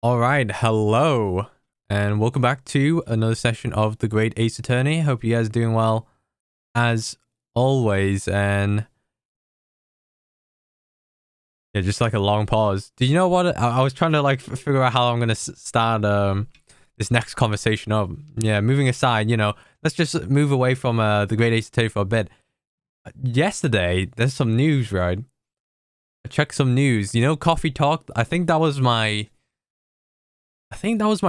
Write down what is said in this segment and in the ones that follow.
All right, hello, and welcome back to another session of the Great Ace Attorney. Hope you guys are doing well, as always. And yeah, just like a long pause. Do you know what? I was trying to like figure out how I'm gonna start this next conversation up. Yeah, moving aside, let's just move away from the Great Ace Attorney for a bit. Yesterday, there's some news, right? I checked some news. Coffee Talk. I think that was my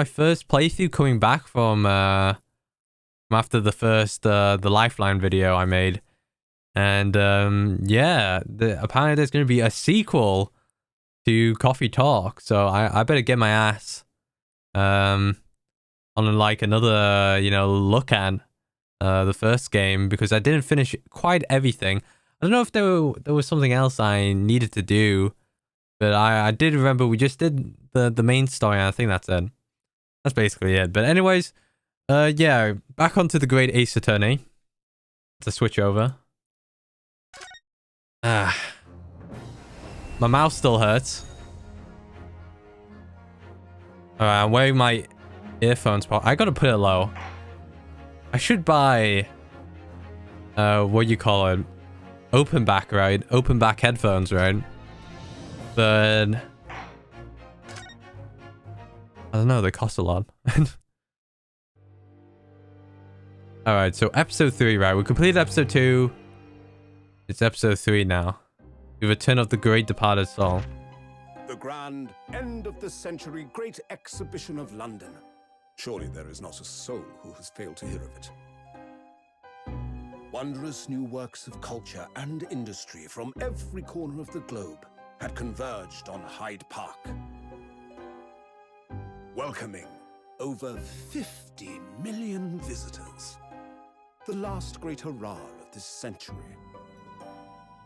first playthrough coming back from after the first the Lifeline video I made. And yeah, apparently there's going to be a sequel to Coffee Talk, so I better get my ass on like another look at the first game, because I didn't finish quite everything. I don't know if there was something else I needed to do, but I did remember we just did the main story, and I think that's it. That's basically it. But anyways, yeah, back onto the Great Ace Attorney. To switch over. My mouth still hurts. Alright, I'm wearing my earphones. I gotta put it low. I should buy what you call it? Open back, right? Open back headphones, right? But I don't know, they cost a lot. Alright, so episode 3, right? We completed episode 2. It's episode 3 now. The Return of the Great Departed Soul. The grand end of the century great exhibition of London. Surely there is not a soul who has failed to hear of it. Wondrous new works of culture and industry from every corner of the globe had converged on Hyde Park, welcoming over 50 million visitors. The last great hurrah of this century.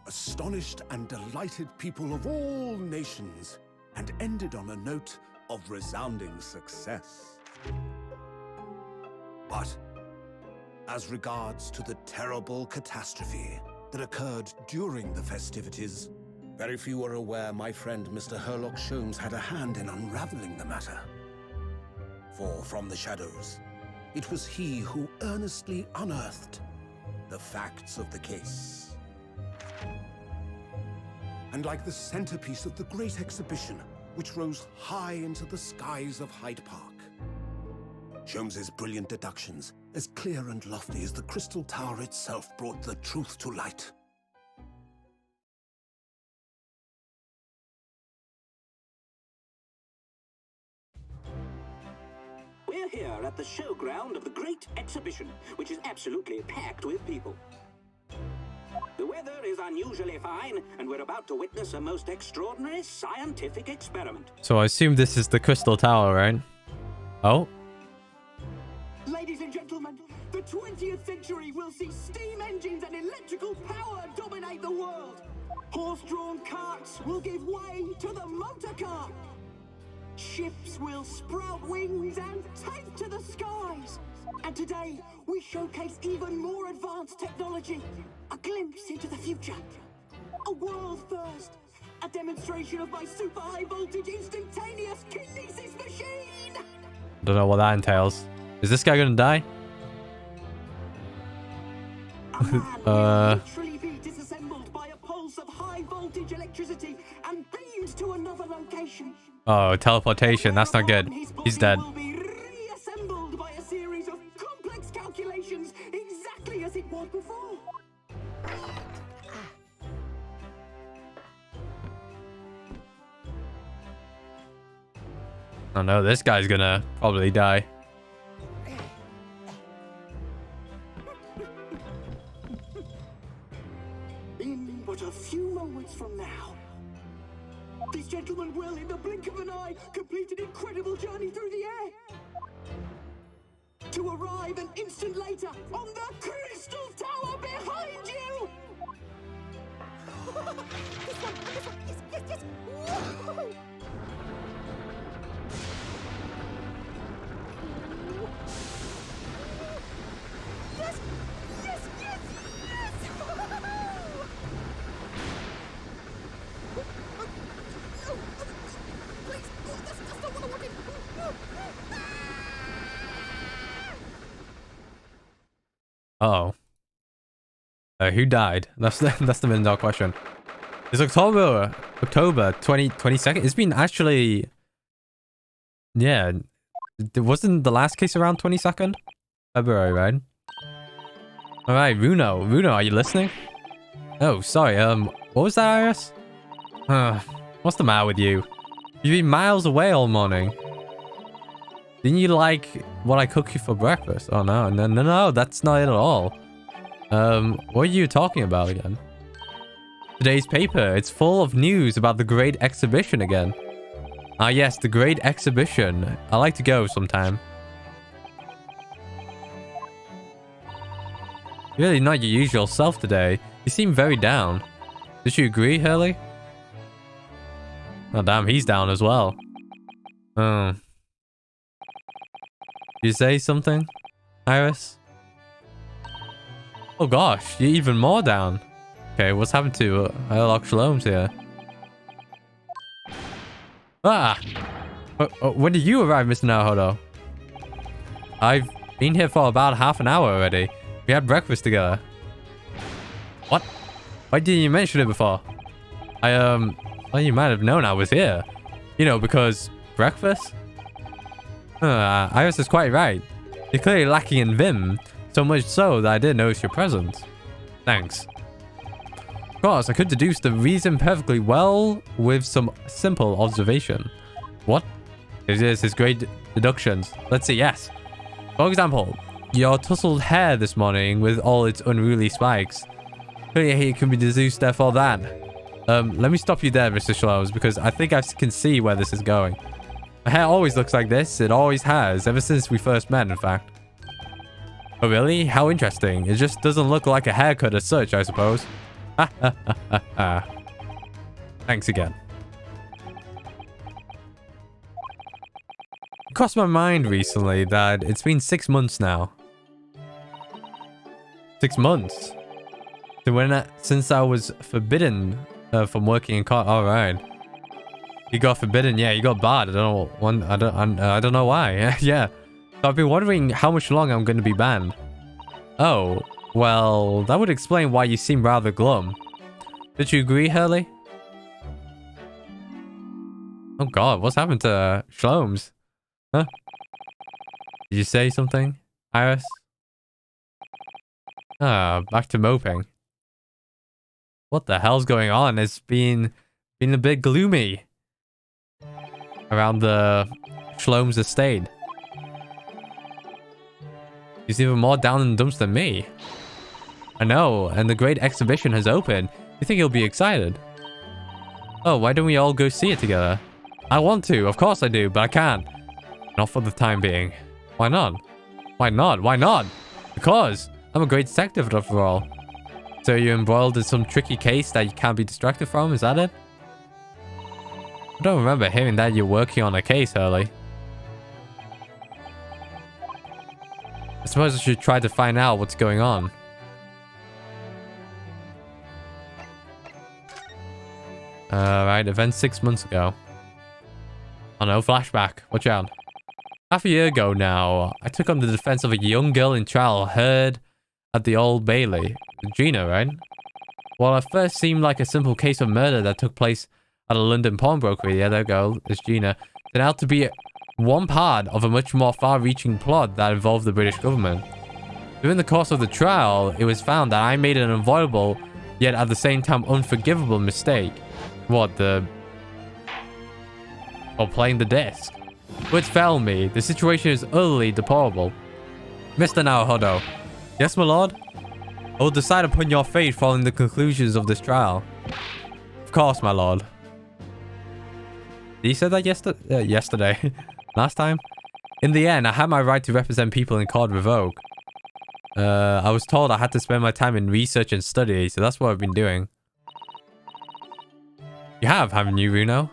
Astonished and delighted people of all nations, and ended on a note of resounding success. But as regards to the terrible catastrophe that occurred during the festivities, very few are aware my friend Mr. Herlock Sholmes had a hand in unraveling the matter. For from the shadows, it was he who earnestly unearthed the facts of the case. And like the centerpiece of the great exhibition, which rose high into the skies of Hyde Park, Sholmes's brilliant deductions, as clear and lofty as the Crystal Tower itself, brought the truth to light. We're here at the showground of the Great Exhibition, which is absolutely packed with people. The weather is unusually fine, and we're about to witness a most extraordinary scientific experiment. So I assume this is the Crystal Tower, right? Oh? Ladies and gentlemen, the 20th century will see steam engines and electrical power dominate the world. Horse-drawn carts will give way to the motor car. Ships will sprout wings and take to the skies. And today, we showcase even more advanced technology. A glimpse into the future. A world first. A demonstration of my super high voltage instantaneous kinesis machine. Don't know what that entails. Is this guy gonna die? A man will literally be disassembled by a pulse of high voltage electricity and beamed to another location. Oh, teleportation. That's not good. He's dead. Will be reassembled by a series of complex calculations, exactly as it was before. Oh no, this guy's gonna probably die. In but a few moments from now, this gentleman will, in the blink of an eye, complete an incredible journey through the air. To arrive an instant later on the Crystal Tower behind you! Yes. Woo! Yes! Please, that's not what I wanted. Uh-oh. Who died? That's the million dollar question. It's October 22nd. It's been actually... Yeah. Wasn't the last case around 22nd? February, right? Alright, Runo. Runo, are you listening? Oh, sorry. What was that, Iris? What's the matter with you? You've been miles away all morning. Didn't you like what I cooked you for breakfast? Oh, no, that's not it at all. What are you talking about again? Today's paper, it's full of news about the Great Exhibition again. Ah, yes, the Great Exhibition. I like to go sometime. You're really not your usual self today. You seem very down. Did you agree, Hurley? Oh, damn, he's down as well. Oh. Did you say something, Iris? Oh gosh, you're even more down. Okay, what's happened to Herlock Shalom's here? Ah! When did you arrive, Mr. Naruhodo? I've been here for about half an hour already. We had breakfast together. What? Why didn't you mention it before? Well, you might have known I was here. You know, because breakfast? Iris is quite right. You're clearly lacking in vim, so much so that I didn't notice your presence. Thanks. Of course, I could deduce the reason perfectly well with some simple observation. What? It is his great deductions. Let's see, yes. For example, your tousled hair this morning with all its unruly spikes. Clearly, it can be deduced therefore that. Let me stop you there, Mr. Shlows, because I think I can see where this is going. My hair always looks like this. It always has, ever since we first met, in fact. Oh, really? How interesting. It just doesn't look like a haircut as such, I suppose. Ha ha ha ha ha. Thanks again. It crossed my mind recently that it's been 6 months now. 6 months? Since I was forbidden from working in car. All right. You got forbidden. Yeah, you got barred. I don't know why. Yeah. So I've been wondering how much longer I'm going to be banned. Oh, well, that would explain why you seem rather glum. Did you agree, Hurley? Oh God, what's happened to Shlomes? Huh? Did you say something, Iris? Ah, back to moping. What the hell's going on? It's been a bit gloomy around the Shlomes estate. He's even more down in the dumps than me. I know, and the Great Exhibition has opened. You think he'll be excited? Oh, why don't we all go see it together? I want to, of course I do, but I can't. Not for the time being. Why not? Why not? Why not? Because I'm a great detective after all. So you're embroiled in some tricky case that you can't be distracted from, is that it? I don't remember hearing that you're working on a case, Hurley. I suppose I should try to find out what's going on. Right, event 6 months ago. Oh no, flashback. Watch out. Half a year ago now, I took on the defense of a young girl in trial heard at the Old Bailey. Gina, right? While at first seemed like a simple case of murder that took place at a London pawnbroker, yeah, there we go, it's Gina, turned out to be one part of a much more far-reaching plot that involved the British government. During the course of the trial, it was found that I made an avoidable, yet at the same time unforgivable mistake. What, or playing the disc? Which failed me. The situation is utterly deplorable. Mr. Naruhodo. Yes, my lord? I will decide upon your fate following the conclusions of this trial. Of course, my lord. He said that yesterday. Last time? In the end, I had my right to represent people in court revoked. I was told I had to spend my time in research and study, so that's what I've been doing. You have, haven't you, Runo?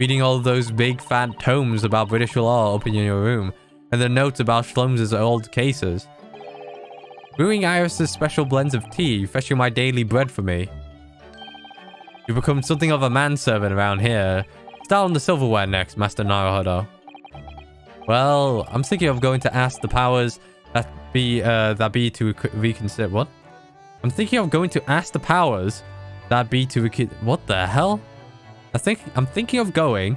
Reading all those big fat tomes about British law up in your room, and the notes about Shlom's old cases. Brewing Iris's special blends of tea, fetching my daily bread for me. You've become something of a manservant around here. Start on the silverware next, Master Naruhodo. Well, I'm thinking of going to ask the powers that that be to reconsider. What? I'm thinking of going to ask the powers that be to what the hell? I'm thinking of going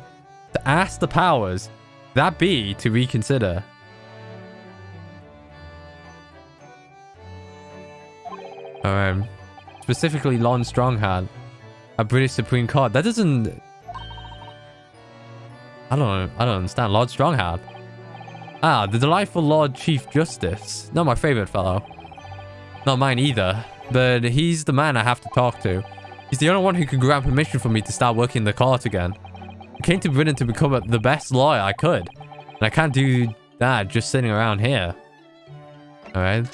to ask the powers that be to reconsider. Alright. Specifically Lon Stronghand, a British Supreme Court. That doesn't... I don't understand. Lord Stronghand. Ah, the delightful Lord Chief Justice. Not my favorite fellow. Not mine either. But he's the man I have to talk to. He's the only one who could grant permission for me to start working in the court again. I came to Britain to become the best lawyer I could. And I can't do that just sitting around here. Alright.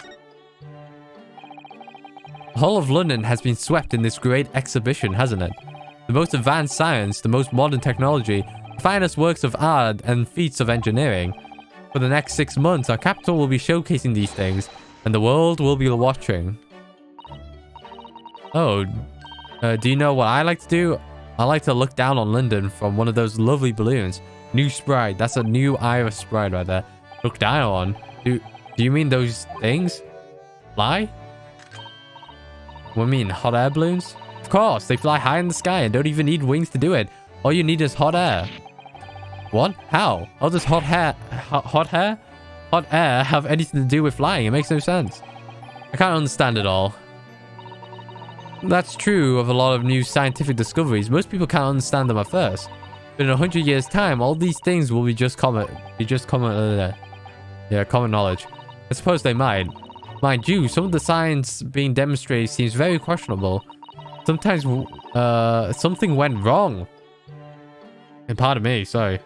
The whole of London has been swept in this great exhibition, hasn't it? The most advanced science, the most modern technology, the finest works of art and feats of engineering. For the next 6 months, our capital will be showcasing these things, and the world will be watching. Oh, do you know what I like to do? I like to look down on London from one of those lovely balloons. New Sprite, that's a new Iris Sprite right there. Look down on. Do you mean those things? Fly? What do you mean, hot air balloons? Of course, they fly high in the sky and don't even need wings to do it. All you need is hot air. What? How? How does hot air have anything to do with flying? It makes no sense. I can't understand it all. That's true of a lot of new scientific discoveries. Most people can't understand them at first. But in 100 years' time, all these things will be common knowledge. I suppose they might. Mind you, some of the science being demonstrated seems very questionable. Sometimes, something went wrong. And pardon me, sorry.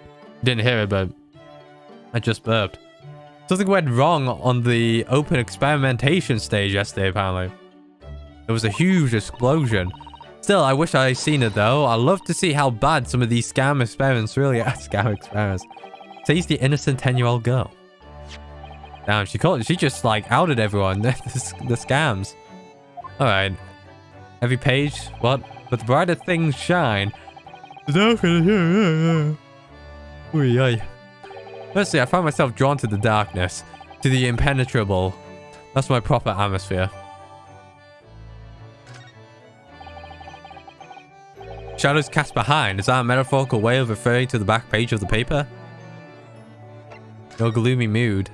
Didn't hear it, but I just burped. Something went wrong on the open experimentation stage yesterday, apparently. There was a huge explosion. Still, I wish I had seen it, though. I'd love to see how bad some of these scam experiments really are. Scam experiments. Says the innocent 10-year-old girl. Damn, she just, like, outed everyone. the scams. Alright. Every page. What? But the brighter things shine. Firstly, I find myself drawn to the darkness. To the impenetrable. That's my proper atmosphere. Shadows cast behind. Is that a metaphorical way of referring to the back page of the paper? Your gloomy mood.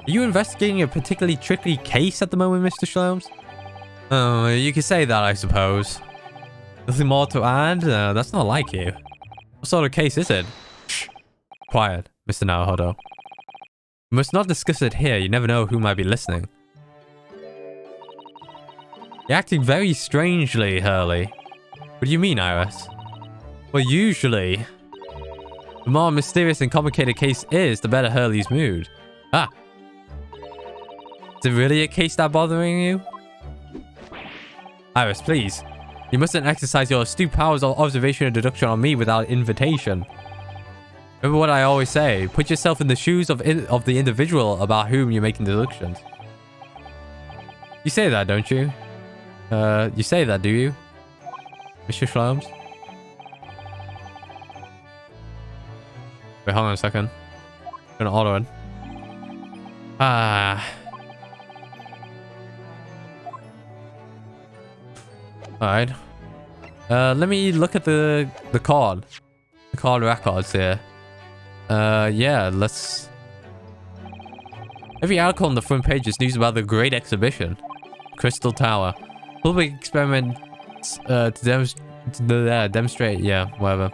Are you investigating a particularly tricky case at the moment, Mr. Sholmes? Oh, you could say that, I suppose. Nothing more to add? That's not like you. What sort of case is it? Shh. Quiet, Mr. Naruhodo. We must not discuss it here. You never know who might be listening. You're acting very strangely, Hurley. What do you mean, Iris? Well, usually, the more mysterious and complicated a case is, the better Hurley's mood. Ah. Is it really a case that's bothering you? Iris, please. You mustn't exercise your astute powers of observation and deduction on me without invitation. Remember what I always say. Put yourself in the shoes of the individual about whom you're making deductions. You say that, don't you? You say that, do you? Mr. Sholmes? Wait, hold on a second. I'm gonna order it. Alright. Let me look at the card. The card records here. Yeah, let's... Every article on the front page is news about the Great Exhibition. Crystal Tower. Public experiment to demonstrate, yeah, whatever.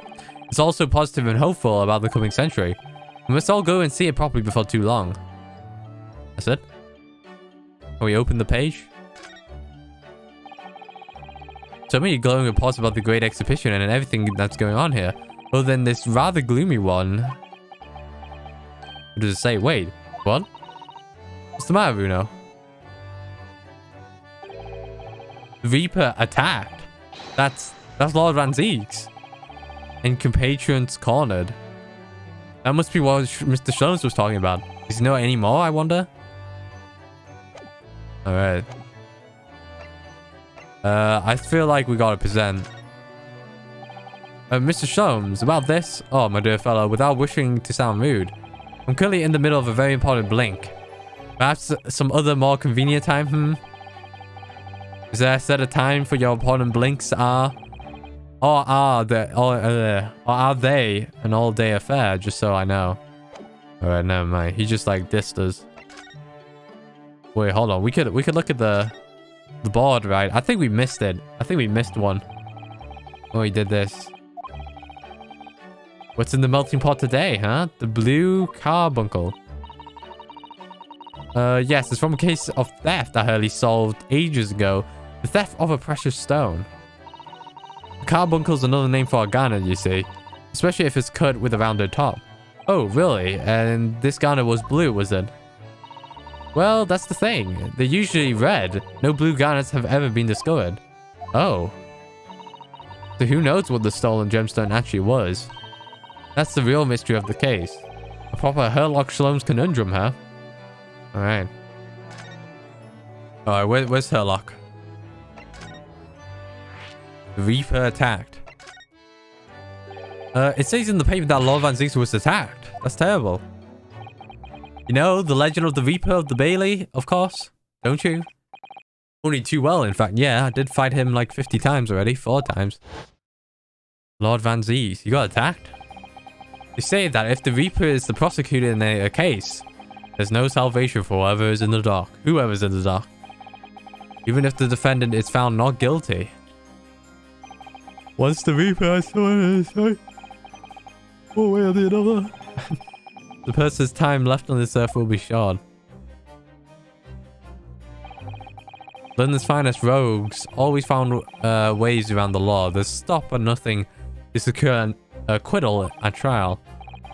It's also positive and hopeful about the coming century. We must all go and see it properly before too long. That's it? Can we open the page? So many glowing reports about the Great Exhibition and everything that's going on here. Other than this rather gloomy one. What does it say? Wait, what? What's the matter, Bruno? Reaper attacked. That's Lord Van Zeeks. And compatriots cornered. That must be what Mr. Sholmes was talking about. Does he know any more, I wonder? Alright. I feel like we gotta present. Mr. Sholmes, about this? Oh, my dear fellow, without wishing to sound rude. I'm currently in the middle of a very important blink. Perhaps some other more convenient time? Is there a set of time for your important blinks or are they an all-day affair? Just so I know. Alright, never mind. He just like dissed us. Wait, hold on. We could look at the board, right? I think we missed it. I think we missed one. Oh, he did this. What's in the melting pot today, huh? The Blue Carbuncle. Yes, it's from a case of theft that Hurley solved ages ago. The theft of a precious stone. The carbuncle's another name for a garnet, you see. Especially if it's cut with a rounded top. Oh, really? And this garnet was blue, was it? Well, that's the thing. They're usually red. No blue garnets have ever been discovered. Oh. So who knows what the stolen gemstone actually was? That's the real mystery of the case. A proper Herlock Sholmes conundrum, huh? Alright. Alright, where's Herlock? The Reaper attacked. It says in the paper that Lord Van Zieks was attacked. That's terrible. You know, the legend of the Reaper of the Bailey, of course. Don't you? Only too well, in fact. Yeah, I did fight him like 50 times already. 4 times. Lord Van Zieks, you got attacked? They say that if the Reaper is the prosecutor in a case, there's no salvation for whoever's in the dock. Whoever's in the dock. Even if the defendant is found not guilty. Once the Reaper has someone to say, one way or the other, the person's time left on this earth will be short. London's finest rogues always found ways around the law. There's stop and nothing to secure an acquittal at trial.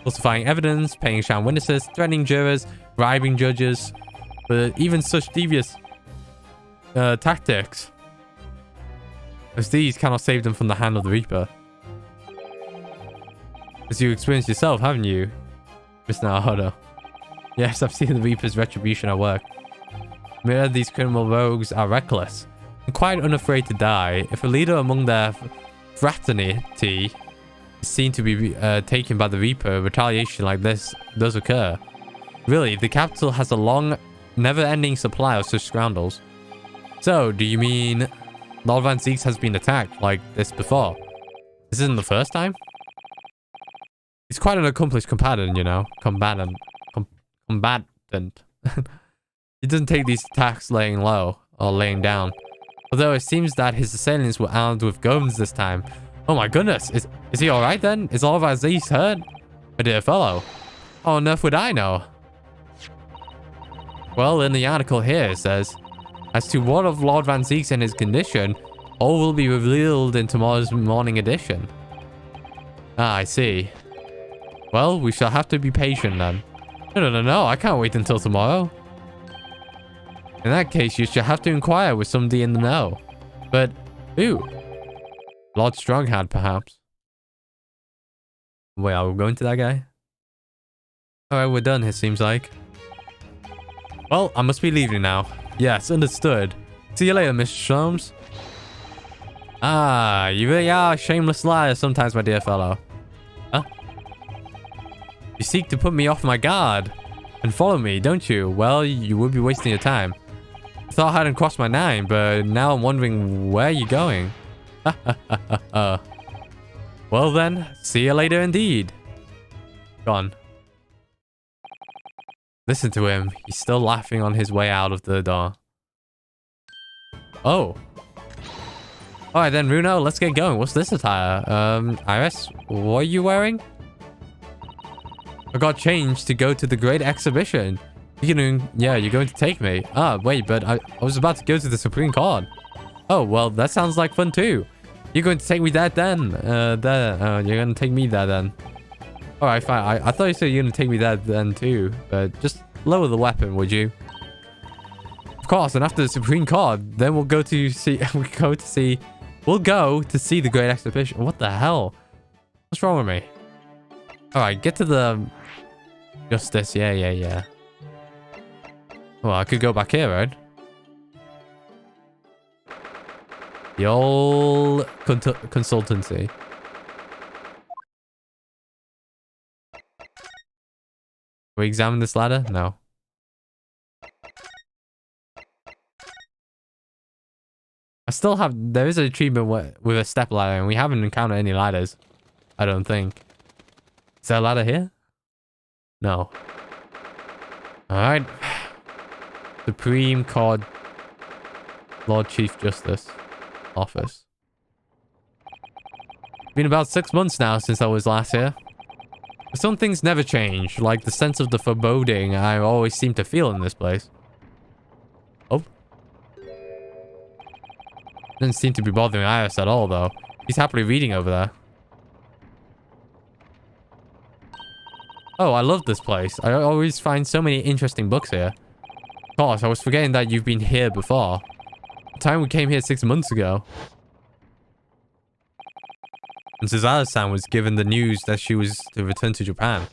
Falsifying evidence, paying sham witnesses, threatening jurors, bribing judges. But even such devious tactics as these cannot save them from the hand of the Reaper. As you experienced yourself, haven't you, Mr. Naruto? Yes, I've seen the Reaper's retribution at work. Many of these criminal rogues are reckless and quite unafraid to die. If a leader among their fraternity is seen to be taken by the Reaper, retaliation like this does occur. Really, the capital has a long, never-ending supply of such scoundrels. So, do you mean Lord Van Zieks has been attacked like this before? This isn't the first time? He's quite an accomplished combatant, you know. Combatant. He doesn't take these attacks laying low or laying down. Although it seems that his assailants were armed with guns this time. Oh my goodness. Is he alright then? Is Lord Van Zieks hurt? My dear fellow. How on earth would I know? Well, in the article here it says, as to what of Lord Van Zieks and his condition, all will be revealed in tomorrow's morning edition. Ah, I see. Well, we shall have to be patient then. No, I can't wait until tomorrow. In that case, you shall have to inquire with somebody in the know. But who? Lord Stronghand, perhaps. Wait, are we going to that guy? Alright, we're done, it seems like. Well, I must be leaving now. Yes, understood. See you later, Mr. Sholmes. Ah, you really are a shameless liar sometimes, my dear fellow. Huh? You seek to put me off my guard and follow me, don't you? Well, you would be wasting your time. I thought I hadn't crossed my 9, but now I'm wondering where you're going. Well then, see you later indeed. Gone. Listen to him. He's still laughing on his way out of the door. Oh. Alright then, Runo, let's get going. What's this attire? Iris, what are you wearing? I got changed to go to the great exhibition. You're going to take me. Ah, wait, but I was about to go to the Supreme Court. Oh, well, that sounds like fun too. You're going to take me there then. You're going to take me there then. Alright, fine. I thought you said you're going to take me there then too. But just lower the weapon, would you? Of course, and after the Supreme Court, then we'll go to see... We'll go to see the great exhibition. What the hell? What's wrong with me? Alright, get to the... Justice. Yeah. Well, I could go back here, right? The old consultancy. We examine this ladder? No. I still have... There is an achievement with a step ladder, and we haven't encountered any ladders. I don't think. Is there a ladder here? No. Alright. Supreme Court... Lord Chief Justice. Office. Been about 6 months now since I was last here. But some things never change, like the sense of the foreboding I always seem to feel in this place. Oh. Doesn't seem to be bothering Iris at all, though. He's happily reading over there. Oh, I love this place. I always find so many interesting books here. Of course, I was forgetting that you've been here before. The time we came here 6 months ago. And Suzaru-san was given the news that she was to return to Japan.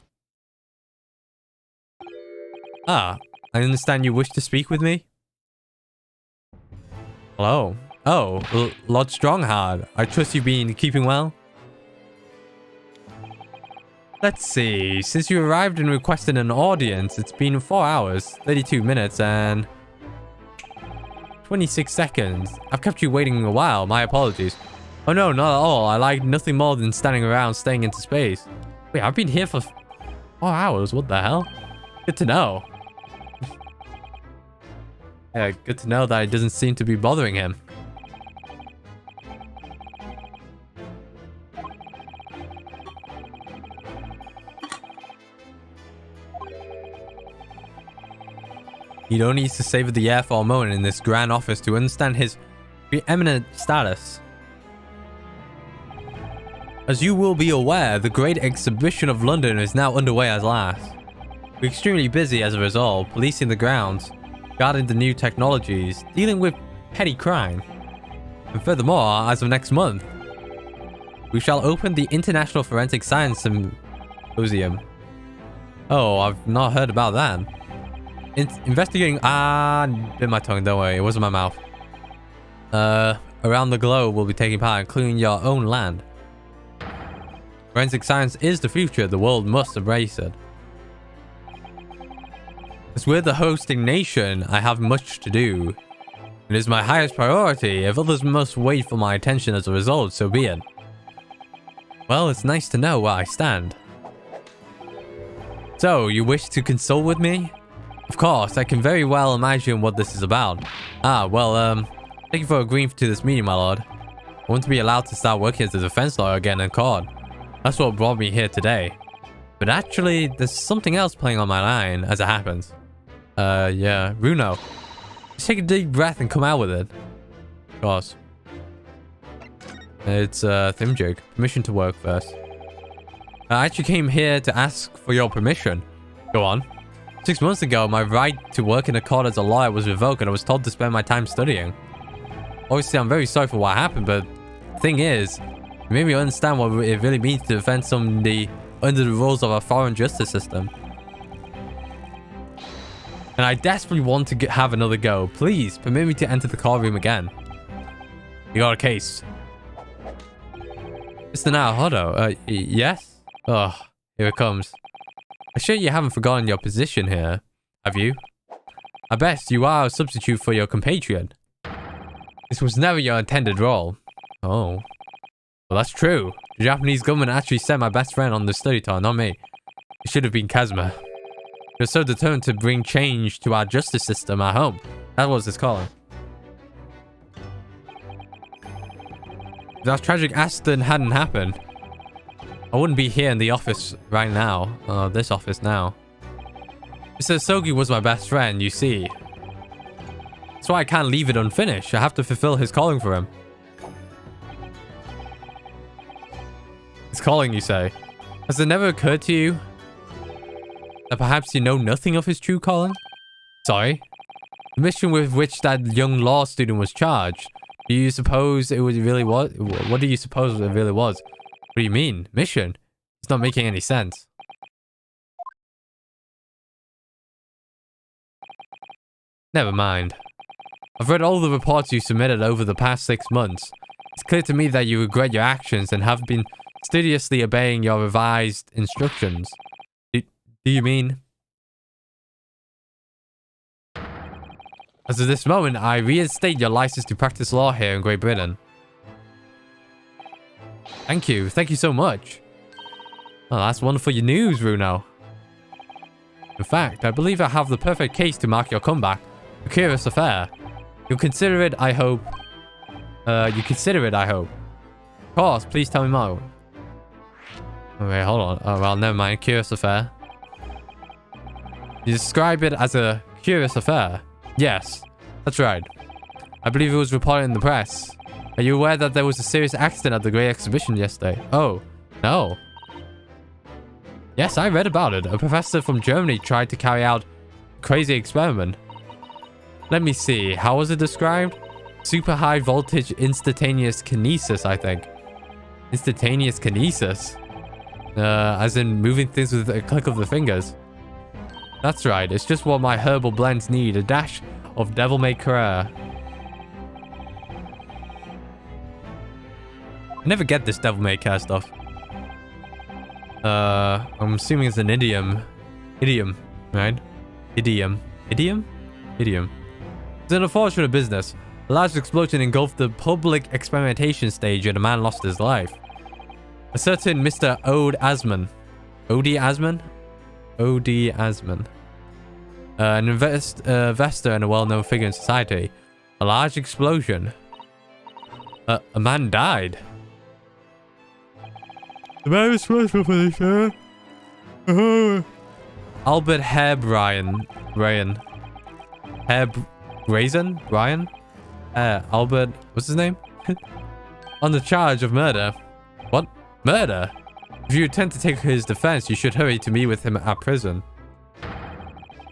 Ah, I understand you wish to speak with me? Hello. Oh, Lord Strongheart. I trust you've been keeping well? Let's see. Since you arrived and requested an audience, it's been 4 hours, 32 minutes, and 26 seconds. I've kept you waiting a while. My apologies. Oh no, not at all. I like nothing more than standing around staring into space. Wait, I've been here for 4 hours. What the hell? Good to know. Yeah, good to know that it doesn't seem to be bothering him. You don't need to savor the air for a moment in this grand office to understand his preeminent status. As you will be aware, the Great Exhibition of London is now underway at last. We're extremely busy as a result, policing the grounds, guarding the new technologies, dealing with petty crime. And furthermore, as of next month, we shall open the International Forensic Science Symposium. Oh, I've not heard about that. Investigating... bit my tongue, don't worry, it wasn't my mouth. Around the globe will be taking part, including your own land. Forensic science is the future. The world must embrace it. As we're the hosting nation, I have much to do. It is my highest priority. If others must wait for my attention as a result, so be it. Well, it's nice to know where I stand. So, you wish to consult with me? Of course, I can very well imagine what this is about. Thank you for agreeing to this meeting, my lord. I want to be allowed to start working as a defense lawyer again in court. That's what brought me here today. But actually, there's something else playing on my mind as it happens. Yeah. Runo. Just take a deep breath and come out with it. Of course. It's, Thimjig. Permission to work first. I actually came here to ask for your permission. Go on. 6 months ago, my right to work in a court as a lawyer was revoked and I was told to spend my time studying. Obviously, I'm very sorry for what happened, but the thing is, it made me understand what it really means to defend somebody under the rules of our foreign justice system. And I desperately want to have another go. Please, permit me to enter the courtroom again. You got a case. Mr. Naohodo, yes? Oh, here it comes. I'm sure you haven't forgotten your position here, have you? I bet you are a substitute for your compatriot. This was never your intended role. Oh. Well, that's true. The Japanese government actually sent my best friend on the study tour, not me. It should have been Kazuma. He was so determined to bring change to our justice system at home. That was his calling. If that tragic accident hadn't happened, I wouldn't be here in the office right now. This office now. Mr. Sogi was my best friend, you see. That's why I can't leave it unfinished. I have to fulfill his calling for him. His calling, you say? Has it never occurred to you that perhaps you know nothing of his true calling? Sorry? The mission with which that young law student was charged. Do you suppose it really was? What do you suppose it really was? What do you mean? Mission? It's not making any sense. Never mind. I've read all the reports you submitted over the past 6 months. It's clear to me that you regret your actions and have been studiously obeying your revised instructions. Do you mean? As of this moment, I reinstate your license to practice law here in Great Britain. Thank you. Thank you so much. Oh, that's wonderful news, Runo. In fact, I believe I have the perfect case to mark your comeback. A curious affair. You'll consider it, I hope. You consider it, I hope. Of course, please tell me more. Okay, hold on. Oh, well, never mind. Curious affair. You describe it as a curious affair. Yes, that's right. I believe it was reported in the press. Are you aware that there was a serious accident at the Great Exhibition yesterday? Oh, no. Yes, I read about it. A professor from Germany tried to carry out a crazy experiment. Let me see. How was it described? Super high voltage instantaneous kinesis, I think. Instantaneous kinesis? As in moving things with a click of the fingers. That's right. It's just what my herbal blends need. A dash of devil-may-care. I never get this devil-may-care stuff. I'm assuming it's an idiom. Idiom, right? Idiom. Idiom? Idiom. It's an unfortunate business. A large explosion engulfed the public experimentation stage and a man lost his life. A certain Mr. Ode Asman. Ode Asman? Ode Asman. An investor and a well-known figure in society. A large explosion. A man died. The man responsible for this, Albert Ryan. Ryan? Albert, what's his name? On the charge of murder. What? Murder? If you intend to take his defense, you should hurry to meet with him at prison.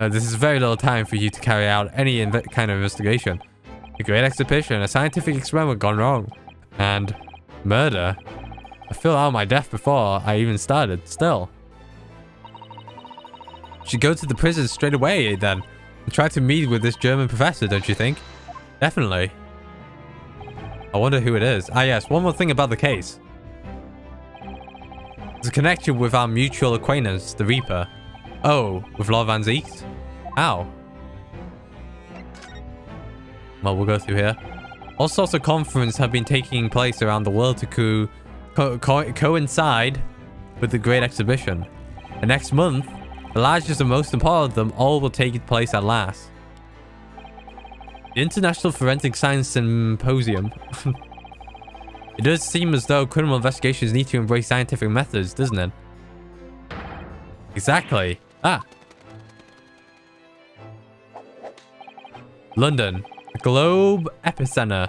This is very little time for you to carry out any kind of investigation. A great exhibition, a scientific experiment gone wrong. And murder? I feel out my death before I even started, still. Should go to the prison straight away, then. And try to meet with this German professor, don't you think? Definitely. I wonder who it is. Ah, yes, one more thing about the case. There's a connection with our mutual acquaintance, the Reaper. Oh, with Lord Van Zieks? How? Well, we'll go through here. All sorts of conferences have been taking place around the world to coincide with the Great Exhibition. And next month, the largest and most important of them all will take place at last. The International Forensic Science Symposium. It does seem as though criminal investigations need to embrace scientific methods, doesn't it? Exactly. Ah. London, the globe epicenter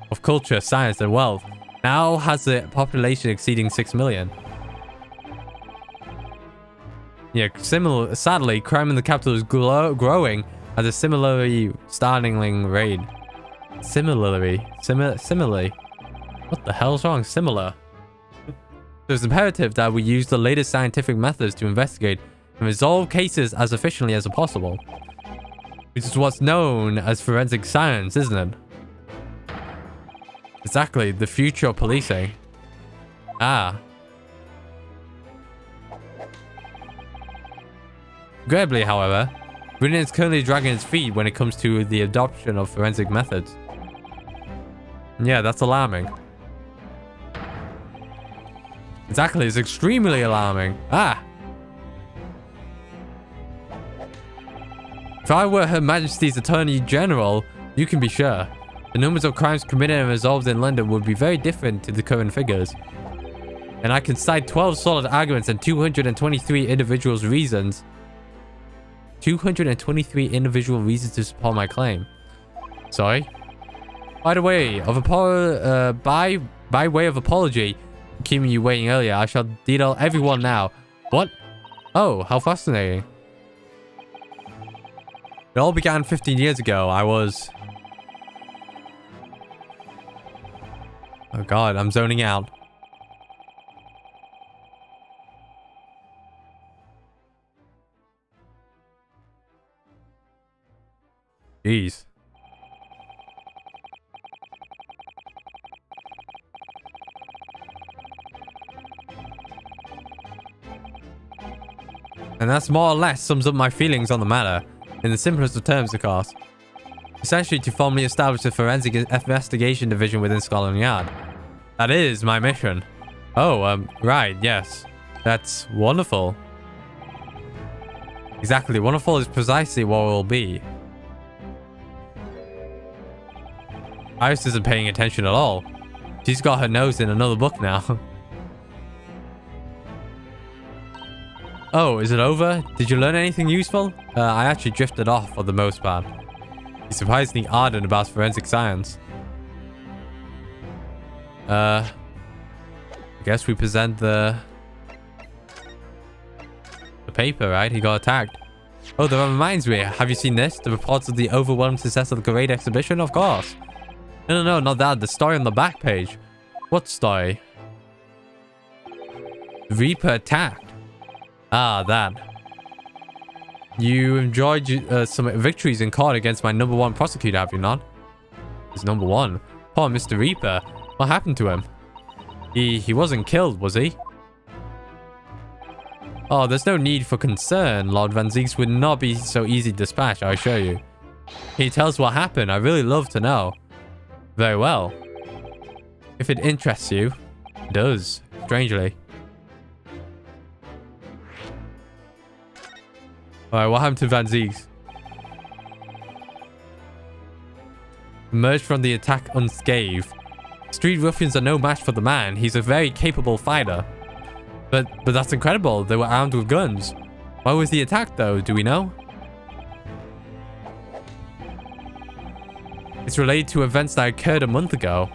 of culture, science, and wealth, now has a population exceeding 6 million. Yeah, sadly, crime in the capital is growing at a similarly startling rate. Similarly. What the hell's wrong? Similar. So it's imperative that we use the latest scientific methods to investigate and resolve cases as efficiently as possible. Which is what's known as forensic science, isn't it? Exactly, the future of policing. Ah. Regrettably, however, Britain is currently dragging its feet when it comes to the adoption of forensic methods. Yeah, that's alarming. Exactly, it's extremely alarming. Ah! If I were Her Majesty's Attorney General, you can be sure the numbers of crimes committed and resolved in London would be very different to the current figures. And I can cite 12 solid arguments and 223 individuals' reasons. 223 individual reasons to support my claim. Sorry? By the way, by way of apology, keeping you waiting earlier, I shall detail everyone now. What? Oh, how fascinating. It all began 15 years ago. I was... Oh god, I'm zoning out. Jeez. And that's more or less sums up my feelings on the matter. In the simplest of terms, of course. Essentially to formally establish a forensic investigation division within Scotland Yard. That is my mission. Oh, right, yes. That's wonderful. Exactly, wonderful is precisely what it will be. Iris isn't paying attention at all. She's got her nose in another book now. Oh, is it over? Did you learn anything useful? I actually drifted off for the most part. He's surprisingly ardent about forensic science. I guess we present the paper, right? He got attacked. Oh, that reminds me. Have you seen this? The reports of the overwhelming success of the Great Exhibition? Of course. No, not that. The story on the back page. What story? Reaper attacked. Ah, that. You enjoyed some victories in court against my #1 prosecutor, have you not? He's #1. Poor Mr. Reaper. What happened to him? He wasn't killed, was he? Oh, there's no need for concern. Lord Van Zieks would not be so easy to dispatch, I assure you. Can you tell us what happened? I'd really love to know. Very well. If it interests you. It does, strangely. Alright, what happened to Van Zieks? Emerged from the attack unscathed. Street ruffians are no match for the man. He's a very capable fighter. But that's incredible. They were armed with guns. Why was he attacked though? Do we know? It's related to events that occurred a month ago.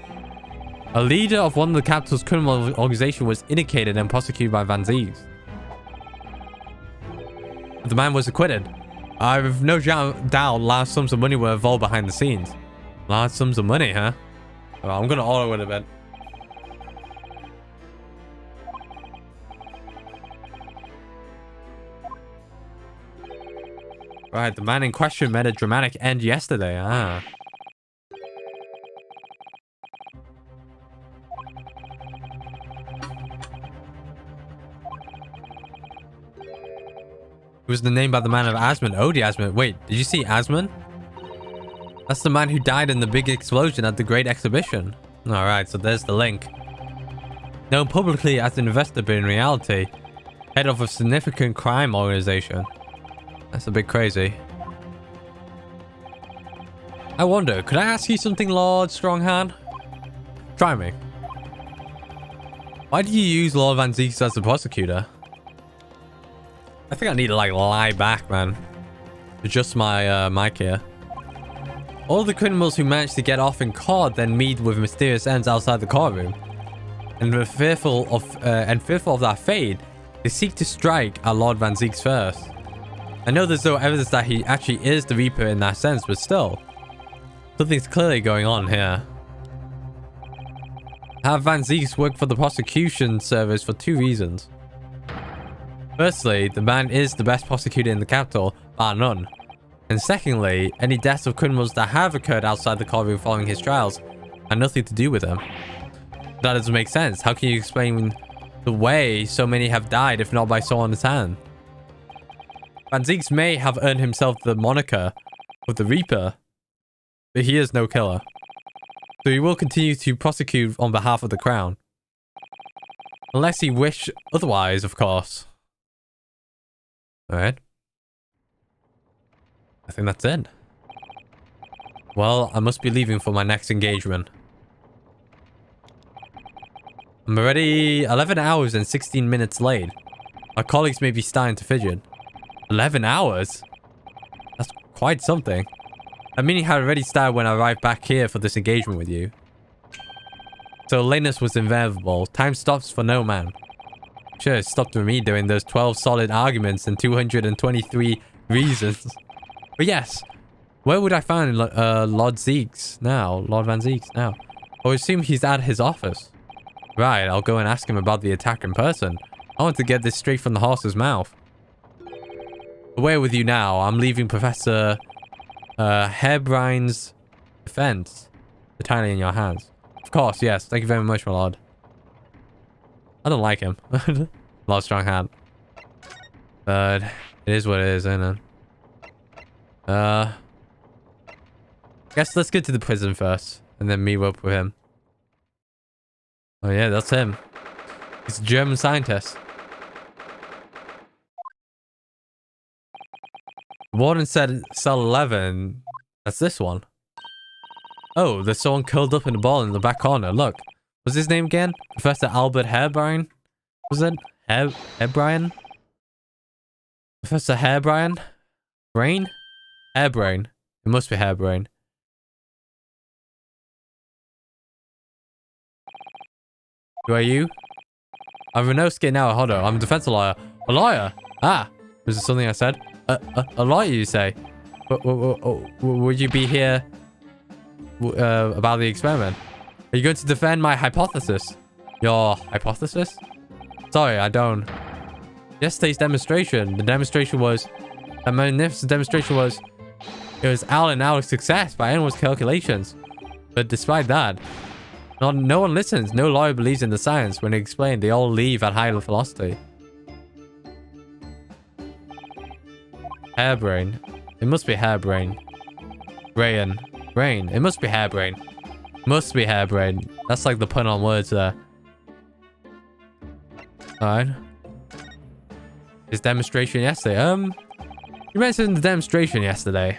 A leader of one of the capital's criminal organization was indicated and prosecuted by Van Zieks. The man was acquitted. I have no doubt large sums of money were involved behind the scenes. Large sums of money, huh? Well, I'm gonna auto it a bit. Right, the man in question met a dramatic end yesterday. Ah. It was the name by the man of Asman. Oh, the Asman. Wait, did you see Asman? That's the man who died in the big explosion at the Great Exhibition. Alright, so there's the link. Known publicly as an investor, but in reality, head of a significant crime organization. That's a bit crazy. I wonder, could I ask you something, Lord Stronghand? Try me. Why do you use Lord Van Zieks as the prosecutor? I think I need to like lie back, man. Adjust my mic here. All the criminals who managed to get off in court then meet with mysterious ends outside the courtroom. And fearful of their fate, they seek to strike at Lord Van Zieks first. I know there's no evidence that he actually is the Reaper in that sense, but still. Something's clearly going on here. Have Van Zieks worked for the prosecution service for two reasons. Firstly, the man is the best prosecutor in the capital, bar none. And secondly, any deaths of criminals that have occurred outside the courtroom following his trials had nothing to do with him. That doesn't make sense. How can you explain the way so many have died if not by someone's hand? Van Zieks may have earned himself the moniker of the Reaper, but he is no killer. So he will continue to prosecute on behalf of the crown. Unless he wished otherwise, of course. Alright. I think that's it. Well, I must be leaving for my next engagement. I'm already 11 hours and 16 minutes late. My colleagues may be starting to fidget. 11 hours? That's quite something. That meeting had already started when I arrived back here for this engagement with you. So lateness was inevitable. Time stops for no man. Sure, it stopped for me doing those 12 solid arguments and 223 reasons. But yes, where would I find Lord Zieks now? Lord Van Zieks now? I would assume he's at his office. Right, I'll go and ask him about the attack in person. I want to get this straight from the horse's mouth. Away with you now. I'm leaving Professor Hebrine's defense entirely in your hands. Of course, yes. Thank you very much, my lord. I don't like him. Lord Stronghand. But it is what it is, isn't it? Guess let's get to the prison first. And then meet up with him. Oh yeah, that's him. He's a German scientist. Warden said cell 11. That's this one. Oh, there's someone curled up in the ball in the back corner. Look. What's his name again? Professor Albert Hairbrine? Was it? Hairbrine? Professor Hairbrine? Brain? Hairbrain. It must be Hairbrain. Who are you? I'm Renosky now. Hold on. I'm a defense lawyer. A lawyer? Ah. Was it something I said? A lawyer, you say? Would you be here about the experiment? Are you going to defend my hypothesis? Your hypothesis? Sorry, I don't. Yesterday's demonstration. The demonstration was... A magnificent demonstration was... It was out and out success by anyone's calculations. But despite that... No one listens. No lawyer believes in the science. When they explain, they all leave at high velocity. Hairbrain. It must be hairbrain. Brain. It must be hairbrain. Must be hairbrain. That's like the pun on words there. Alright. His demonstration yesterday. You mentioned the demonstration yesterday.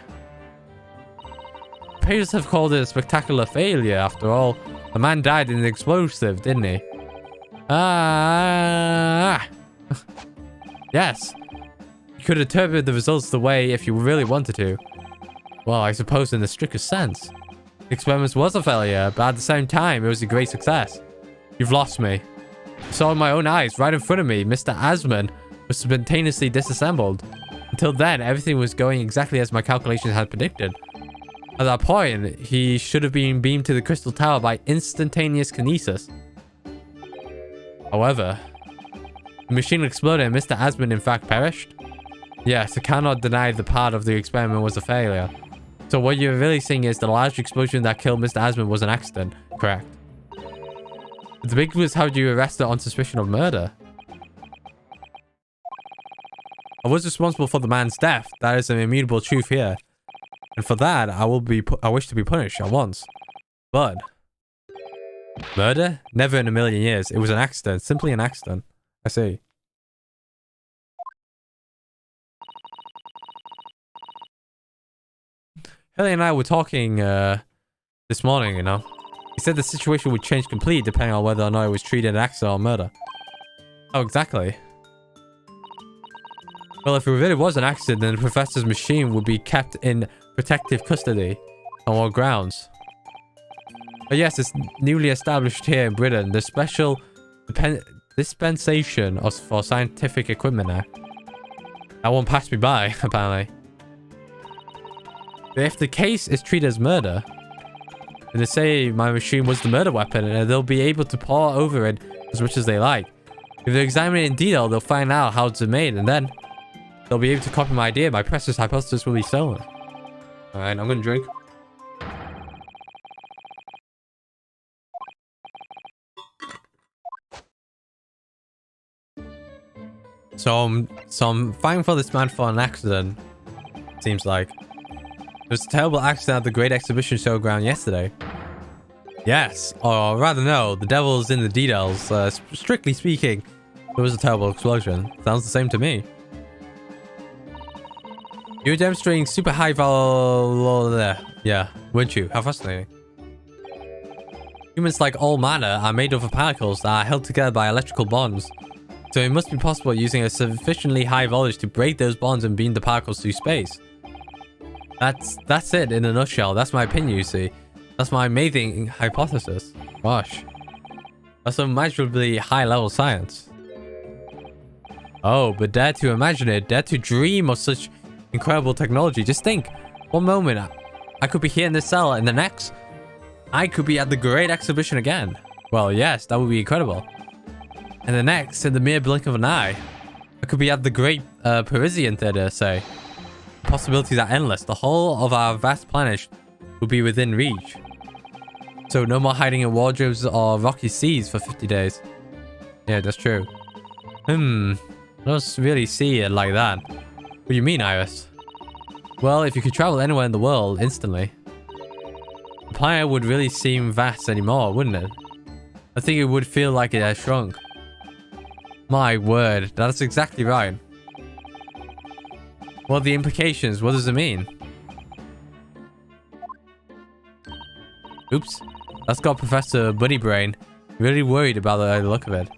Pages have called it a spectacular failure after all. The man died in an explosive, didn't he? Yes. You could interpret the results the way if you really wanted to. Well, I suppose in the strictest sense. The experiment was a failure, but at the same time, it was a great success. You've lost me. I saw with my own eyes, right in front of me, Mr. Asman was spontaneously disassembled. Until then, everything was going exactly as my calculations had predicted. At that point, he should have been beamed to the Crystal Tower by instantaneous kinesis. However, the machine exploded and Mr. Asman in fact perished? Yes, I cannot deny the part of the experiment was a failure. So what you're really saying is the large explosion that killed Mr. Asman was an accident, correct? The big was how you arrested on suspicion of murder. I was responsible for the man's death. That is an immutable truth here. And for that, I wish to be punished at once. But... murder? Never in a million years. It was an accident. Simply an accident. I see. Haley and I were talking this morning, you know. He said the situation would change completely depending on whether or not it was treated as accident or murder. Oh, exactly. Well, if it really was an accident, then the professor's machine would be kept in protective custody on all grounds. But yes, it's newly established here in Britain, the Special Dispensation for Scientific Equipment Act. That one passed me by, apparently. But if the case is treated as murder, then they say my machine was the murder weapon and they'll be able to pour over it as much as they like. If they examine it in detail, they'll find out how it's made and then they'll be able to copy my idea. My precious hypothesis will be stolen. Alright, I'm gonna drink. So I'm fighting for this man for an accident. Seems like. It was a terrible accident at the Great Exhibition Showground yesterday. Yes, or rather no, the devil's in the details. Strictly speaking, it was a terrible explosion. Sounds the same to me. You were demonstrating super high there. Yeah, weren't you? How fascinating. Humans, like all matter, are made up of particles that are held together by electrical bonds. So it must be possible using a sufficiently high voltage to break those bonds and beam the particles through space. That's it in a nutshell. That's my opinion, you see. That's my amazing hypothesis. Gosh. That's immeasurably high-level science. Oh, but dare to imagine it, dare to dream of such incredible technology. Just think, one moment, I could be here in this cell, and the next, I could be at the Great Exhibition again. Well, yes, that would be incredible. And the next, in the mere blink of an eye, I could be at the Great Parisian Theatre, say. Possibilities are endless. The whole of our vast planet will be within reach. So no more hiding in wardrobes or rocky seas for 50 days. Yeah, that's true. I don't really see it like that. What do you mean, Iris? Well, if you could travel anywhere in the world instantly. the planet would really seem vast anymore, wouldn't it? I think it would feel like it has shrunk. My word, that's exactly right. What are the implications? What does it mean? Oops. That's got Professor Bunny Brain really worried about the look of it.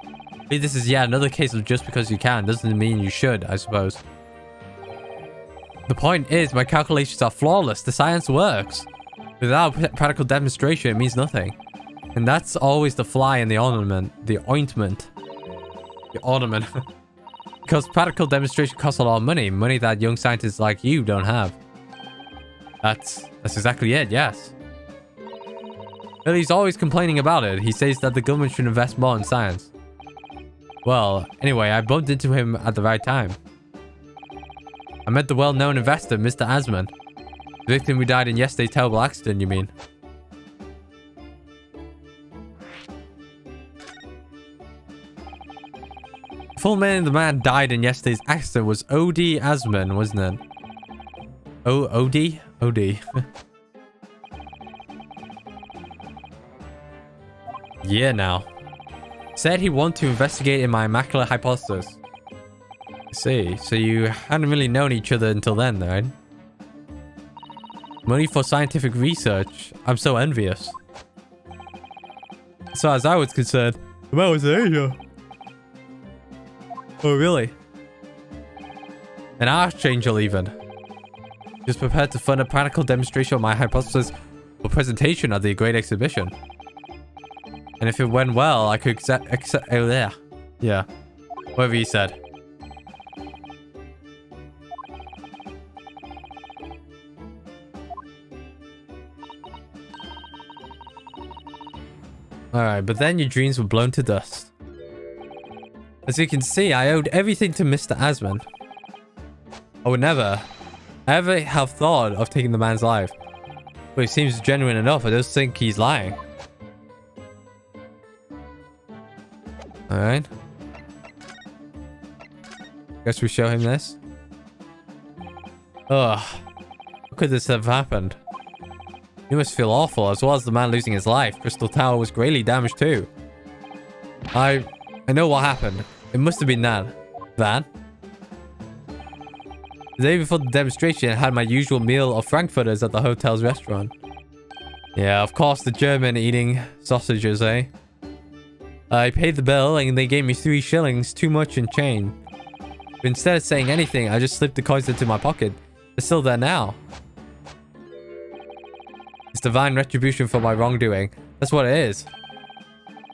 Maybe this is another case of just because you can doesn't mean you should, I suppose. The point is, my calculations are flawless. The science works. Without practical demonstration, it means nothing. And that's always the fly in the ornament. The ointment. The ornament. Because practical demonstration costs a lot of money. Money that young scientists like you don't have. That's exactly it, yes. But he's always complaining about it. He says that the government should invest more in science. Well, anyway, I bumped into him at the right time. I met the well-known investor, Mr. Asman. The victim who died in yesterday's terrible accident, you mean? The full name of the man died in yesterday's accident was O.D. Asman, wasn't it? O.D.? O.D. Yeah, now. Said he wanted to investigate in my immaculate hypothesis. I see. So you hadn't really known each other until then, right? Money for scientific research. I'm so envious. As far as I was concerned, the man was in Asia. Oh, really? An archangel, even. He was prepared to fund a practical demonstration of my hypothesis for presentation at the Great Exhibition. And if it went well, I could accept. Oh, yeah. Yeah. Whatever he said. Alright, but then your dreams were blown to dust. As you can see, I owed everything to Mr. Asman. I would never, ever have thought of taking the man's life. But it seems genuine enough. I just think he's lying. Alright. Guess we show him this. Ugh. How could this have happened? You must feel awful, as well as the man losing his life. Crystal Tower was greatly damaged too. I know what happened. It must have been that. That? The day before the demonstration, I had my usual meal of frankfurters at the hotel's restaurant. Yeah, of course, the German eating sausages, eh? I paid the bill and they gave me 3 shillings, too much in change. But instead of saying anything, I just slipped the coins into my pocket. They're still there now. It's divine retribution for my wrongdoing. That's what it is.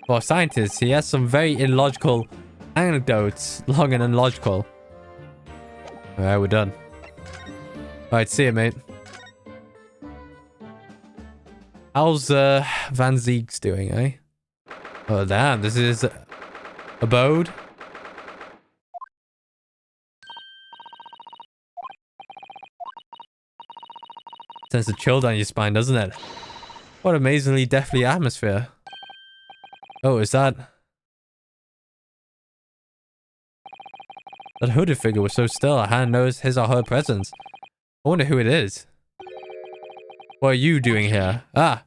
For a scientist, he has some very illogical anecdotes. Long and illogical. Alright, we're done. Alright, see you, mate. How's Van Zieg's doing, eh? Oh, damn. This is abode. Sends a chill down your spine, doesn't it? What amazingly deathly atmosphere. Oh, is that... That hooded figure was so still, I hadn't noticed his or her presence. I wonder who it is. What are you doing here? Ah!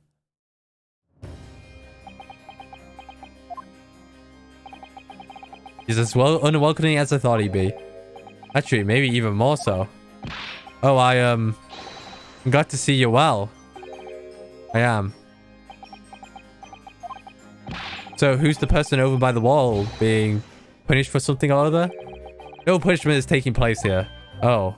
He's as well unwelcoming as I thought he'd be. Actually, maybe even more so. Oh, I'm glad to see you well. I am. So, who's the person over by the wall being punished for something or other? No punishment is taking place here. Oh.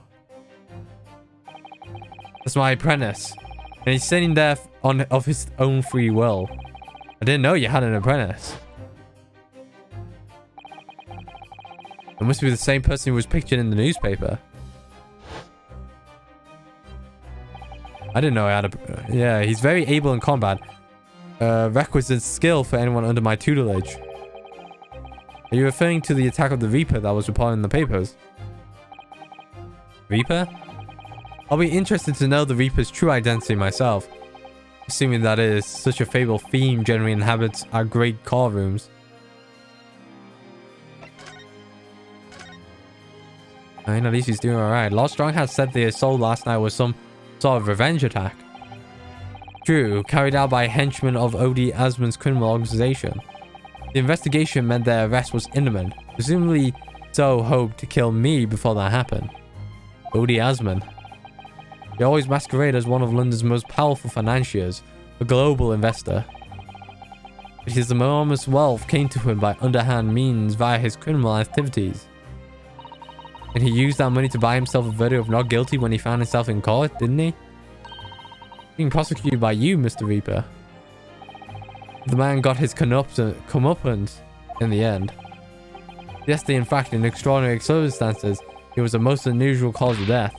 That's my apprentice. And he's sitting there of his own free will. I didn't know you had an apprentice. It must be the same person who was pictured in the newspaper. I didn't know I had a... Yeah, he's very able in combat. Requisite skill for anyone under my tutelage. Are you referring to the attack of the Reaper that was reported in the papers? Reaper? I'll be interested to know the Reaper's true identity myself. Assuming that it is such a fabled fiend generally inhabits our great core rooms. I mean, at least he's doing alright. Lord Strong had said the assault last night was some sort of revenge attack. True, carried out by henchmen of O.D. Asman's criminal organization. The investigation meant their arrest was imminent. Presumably, so hoped to kill me before that happened. O.D. Asman. He always masqueraded as one of London's most powerful financiers, a global investor. But his enormous wealth came to him by underhand means via his criminal activities. And he used that money to buy himself a verdict of not guilty when he found himself in court, didn't he? Being prosecuted by you, Mr. Reaper. The man got his comeuppance in the end. Yes, in fact, in extraordinary circumstances, it was a most unusual cause of death.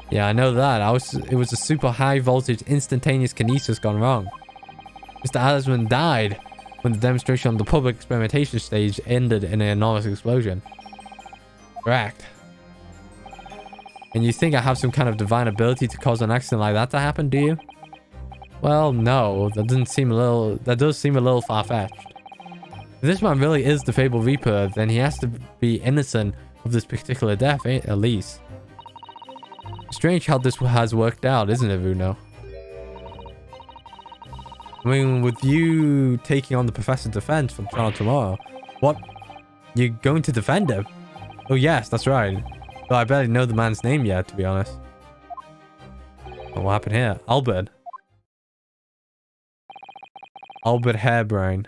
Yeah, I know that. It was a super high voltage instantaneous kinesis gone wrong. Mr. Asman died when the demonstration on the public experimentation stage ended in an enormous explosion. Correct. And you think I have some kind of divine ability to cause an accident like that to happen, do you? Well, no. That does seem a little far-fetched. If this man really is the fabled Reaper, then he has to be innocent of this particular death, at least. Strange how this has worked out, isn't it, Vuno? I mean, with you taking on the Professor's defense from trial tomorrow, what? You're going to defend him? Oh yes, that's right. Though I barely know the man's name yet, to be honest. What happened here? Albert. Albert Hairbrain.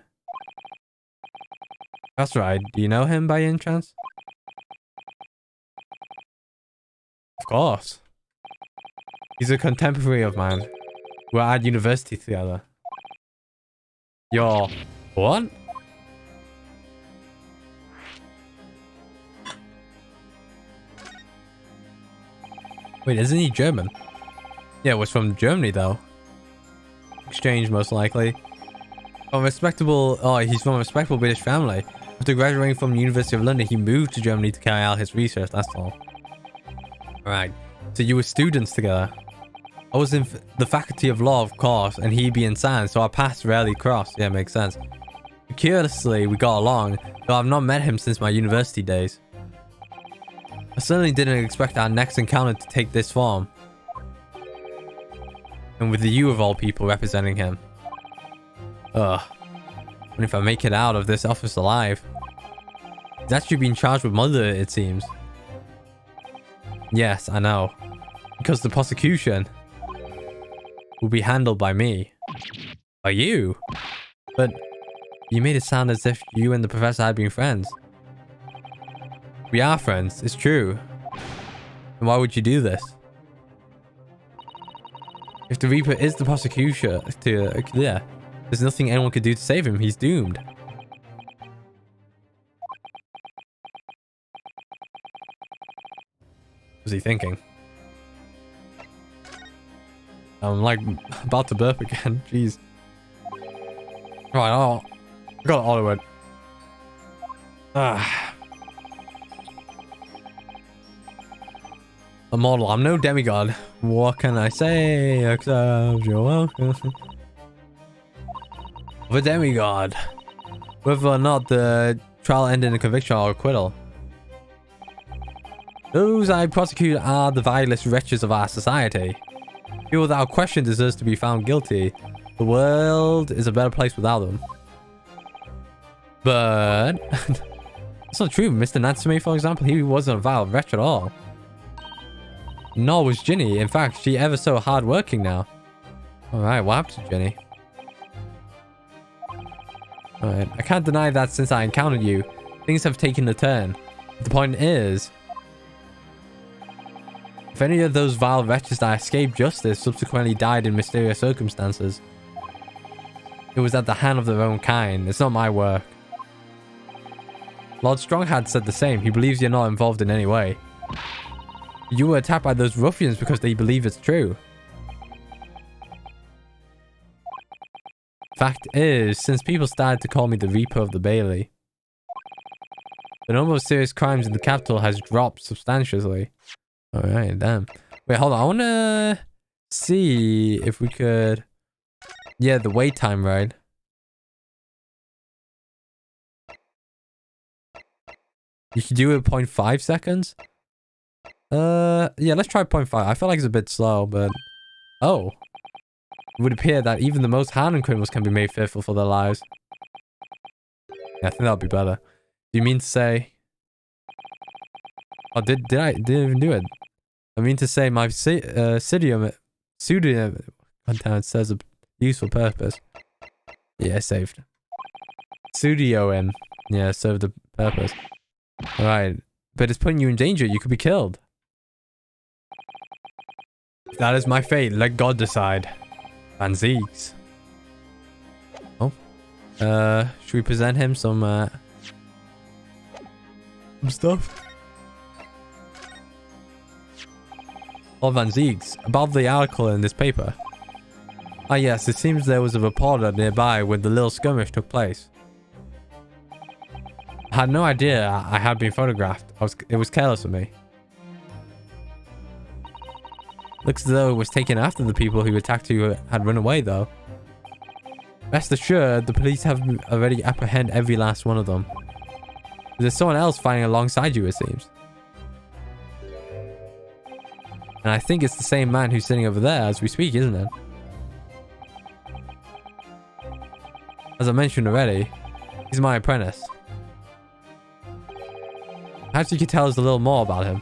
That's right. Do you know him by any chance? Of course. He's a contemporary of mine. We're at university together. You're... what? Wait, isn't he German? Yeah, it was from Germany though. Exchange most likely. From respectable... oh, he's from a respectable British family. After graduating from the University of London, he moved to Germany to carry out his research, that's all. Alright, so you were students together. I was in the faculty of law, of course, and he'd be in science, so our paths rarely crossed. Yeah, makes sense. Curiously, we got along, though I've not met him since my university days. I certainly didn't expect our next encounter to take this form. And with you of all people representing him. Ugh. And if I make it out of this office alive. He's actually being charged with murder, it seems. Yes, I know. Because the prosecution will be handled by me. By you? But you made it sound as if you and the professor had been friends. We are friends, it's true. And why would you do this? If the Reaper is the prosecution, yeah, there's nothing anyone could do to save him. He's doomed. What was he thinking? I'm like about to burp again. Jeez. Right, oh, I got it auto it. Immortal. I'm no demigod. What can I say except you're welcome? Of a demigod. Whether or not the trial ended in a conviction or acquittal. Those I prosecute are the vilest wretches of our society. People without question deserves to be found guilty. The world is a better place without them. But that's not true. Mr. Natsume, for example, he wasn't a vile wretch at all. Nor was Ginny. In fact, she ever so hardworking now. Alright, what happened to Ginny? Alright, I can't deny that since I encountered you, things have taken a turn. The point is, if any of those vile wretches that escaped justice subsequently died in mysterious circumstances, it was at the hand of their own kind. It's not my work. Lord Stronghad said the same. He believes you're not involved in any way. You were attacked by those ruffians because they believe it's true. Fact is, since people started to call me the Reaper of the Bailey, the number of serious crimes in the capital has dropped substantially. Alright, damn. Wait, hold on. I want to see if we could... yeah, the wait time, right? You can do it 0.5 seconds? Yeah, let's try 0.5. I feel like it's a bit slow, but... oh. It would appear that even the most hardened criminals can be made fearful for their lives. Yeah, I think that'll be better. Do you mean to say... Oh, didn't even do it. I mean to say my pseudonym content serves a useful purpose. Yeah, saved. Pseudonym. Yeah, served a purpose. Alright. But it's putting you in danger. You could be killed. That is my fate. Let God decide. Van Ziegs. Oh. Should we present him some stuff? Oh, Van Ziegs. About the article in this paper. Ah, yes. It seems there was a reporter nearby when the little skirmish took place. I had no idea I had been photographed. It was careless of me. Looks as though it was taken after the people who attacked you had run away, though. Rest assured, the police have already apprehended every last one of them. There's someone else fighting alongside you, it seems. And I think it's the same man who's sitting over there as we speak, isn't it? As I mentioned already, he's my apprentice. Perhaps you could tell us a little more about him.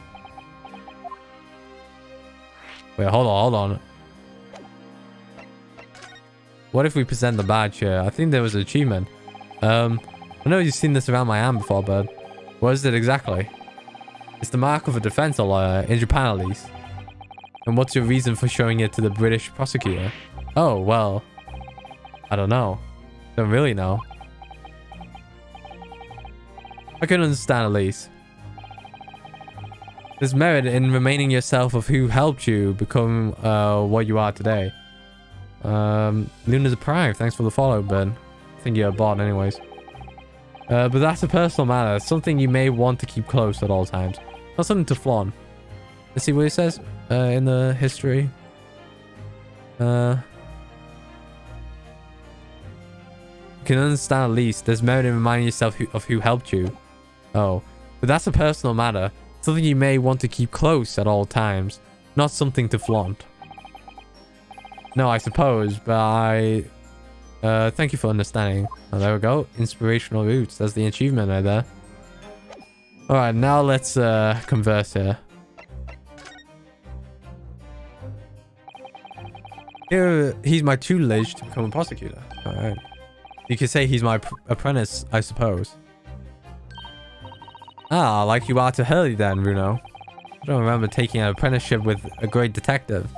Wait, hold on. What if we present the badge here? I think there was an achievement. I know you've seen this around my arm before, but what is it exactly? It's the mark of a defense lawyer, in Japan at least. And what's your reason for showing it to the British prosecutor? Oh, well, I don't know. Don't really know. I can understand at least. There's merit in remaining yourself of who helped you become what you are today. Luna's a prime. Thanks for the follow, Ben. I think you're a bot anyways. But that's a personal matter. Something you may want to keep close at all times. Not something to flaunt. Let's see what it says in the history. You can understand at least. There's merit in reminding yourself of who helped you. Oh. But that's a personal matter. Something you may want to keep close at all times. Not something to flaunt. No, I suppose, but I... thank you for understanding. Oh, there we go. Inspirational roots. That's the achievement right there. Alright, now let's converse here. Here, he's my tutelage to become a prosecutor. Alright. You could say he's my apprentice, I suppose. Ah, like you are to Hurley then, Bruno. I don't remember taking an apprenticeship with a great detective.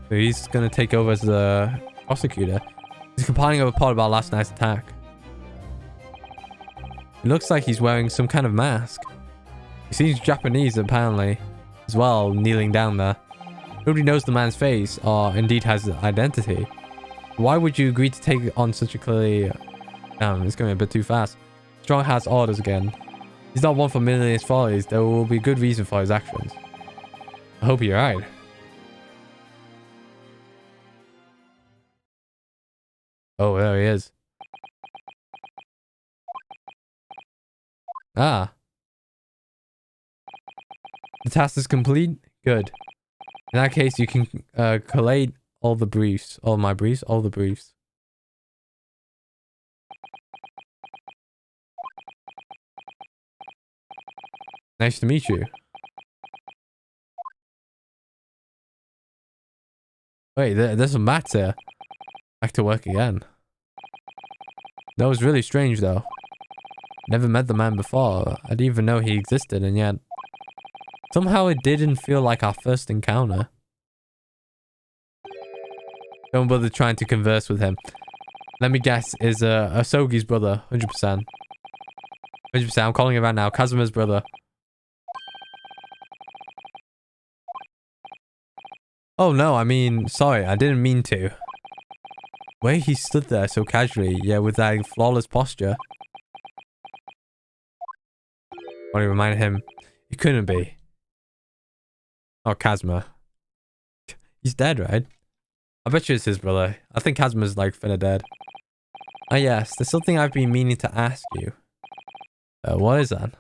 So he's gonna take over as the prosecutor. He's compiling a report about last night's attack. It looks like he's wearing some kind of mask. He seems Japanese apparently, as well, kneeling down there. Nobody knows the man's face, or indeed has identity. Why would you agree to take on such a clearly... Damn, it's going a bit too fast. Strong has orders again. He's not one for millions follies. There will be good reason for his actions. I hope you're right. Oh, there he is. Ah. The task is complete? Good. In that case, you can collate all the briefs. All my briefs? All the briefs. Nice to meet you. Wait, there's some mats here. Back to work again. That was really strange though. Never met the man before. I didn't even know he existed, and yet somehow it didn't feel like our first encounter. Don't bother trying to converse with him. Let me guess, is Asogi's brother. 100%. 100%. I'm calling it right now. Kazuma's brother. Oh no, I mean, sorry, I didn't mean to. Way he stood there so casually, yeah, with that flawless posture. What do you remind him? It couldn't be. Oh, Kazuma. He's dead, right? I bet you it's his brother. I think Kazuma's like finna dead. Oh yes, there's something I've been meaning to ask you. What is that?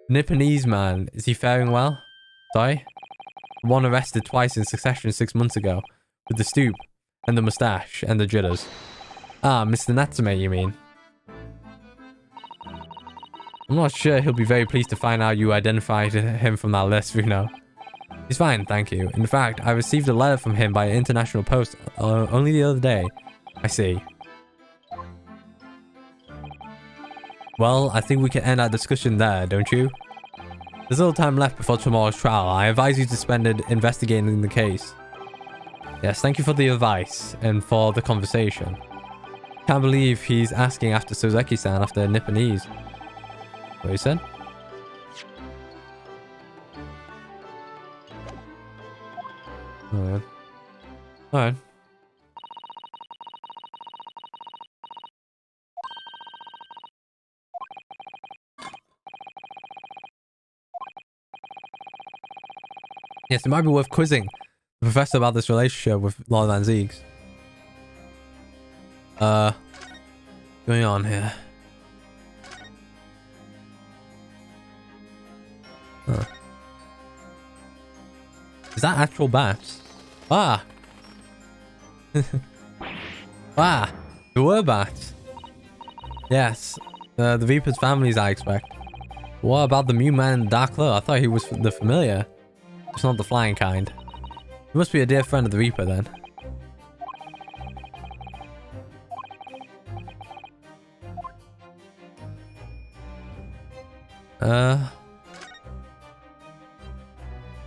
Nipponese man, is he faring well? Sorry? The one arrested twice in succession 6 months ago. With the stoop, and the mustache, and the jitters. Ah, Mr. Natsume, you mean? I'm not sure he'll be very pleased to find out you identified him from that list, Runo. He's fine, thank you. In fact, I received a letter from him by international post only the other day. I see. Well, I think we can end our discussion there, don't you? There's little time left before tomorrow's trial. I advise you to spend it investigating the case. Yes, thank you for the advice and for the conversation. Can't believe he's asking after Sozeki-san after Nipponese. What he said? Alright. Alright. Yes, it might be worth quizzing the professor about this relationship with Lord Van Ziegs. Going on here. Huh. Is that actual bats? Ah! Ah! There were bats! Yes. The Reaper's families, I expect. What about the Mew Man in Dark Claw? I thought he was the familiar. It's not the flying kind. He must be a dear friend of the Reaper then.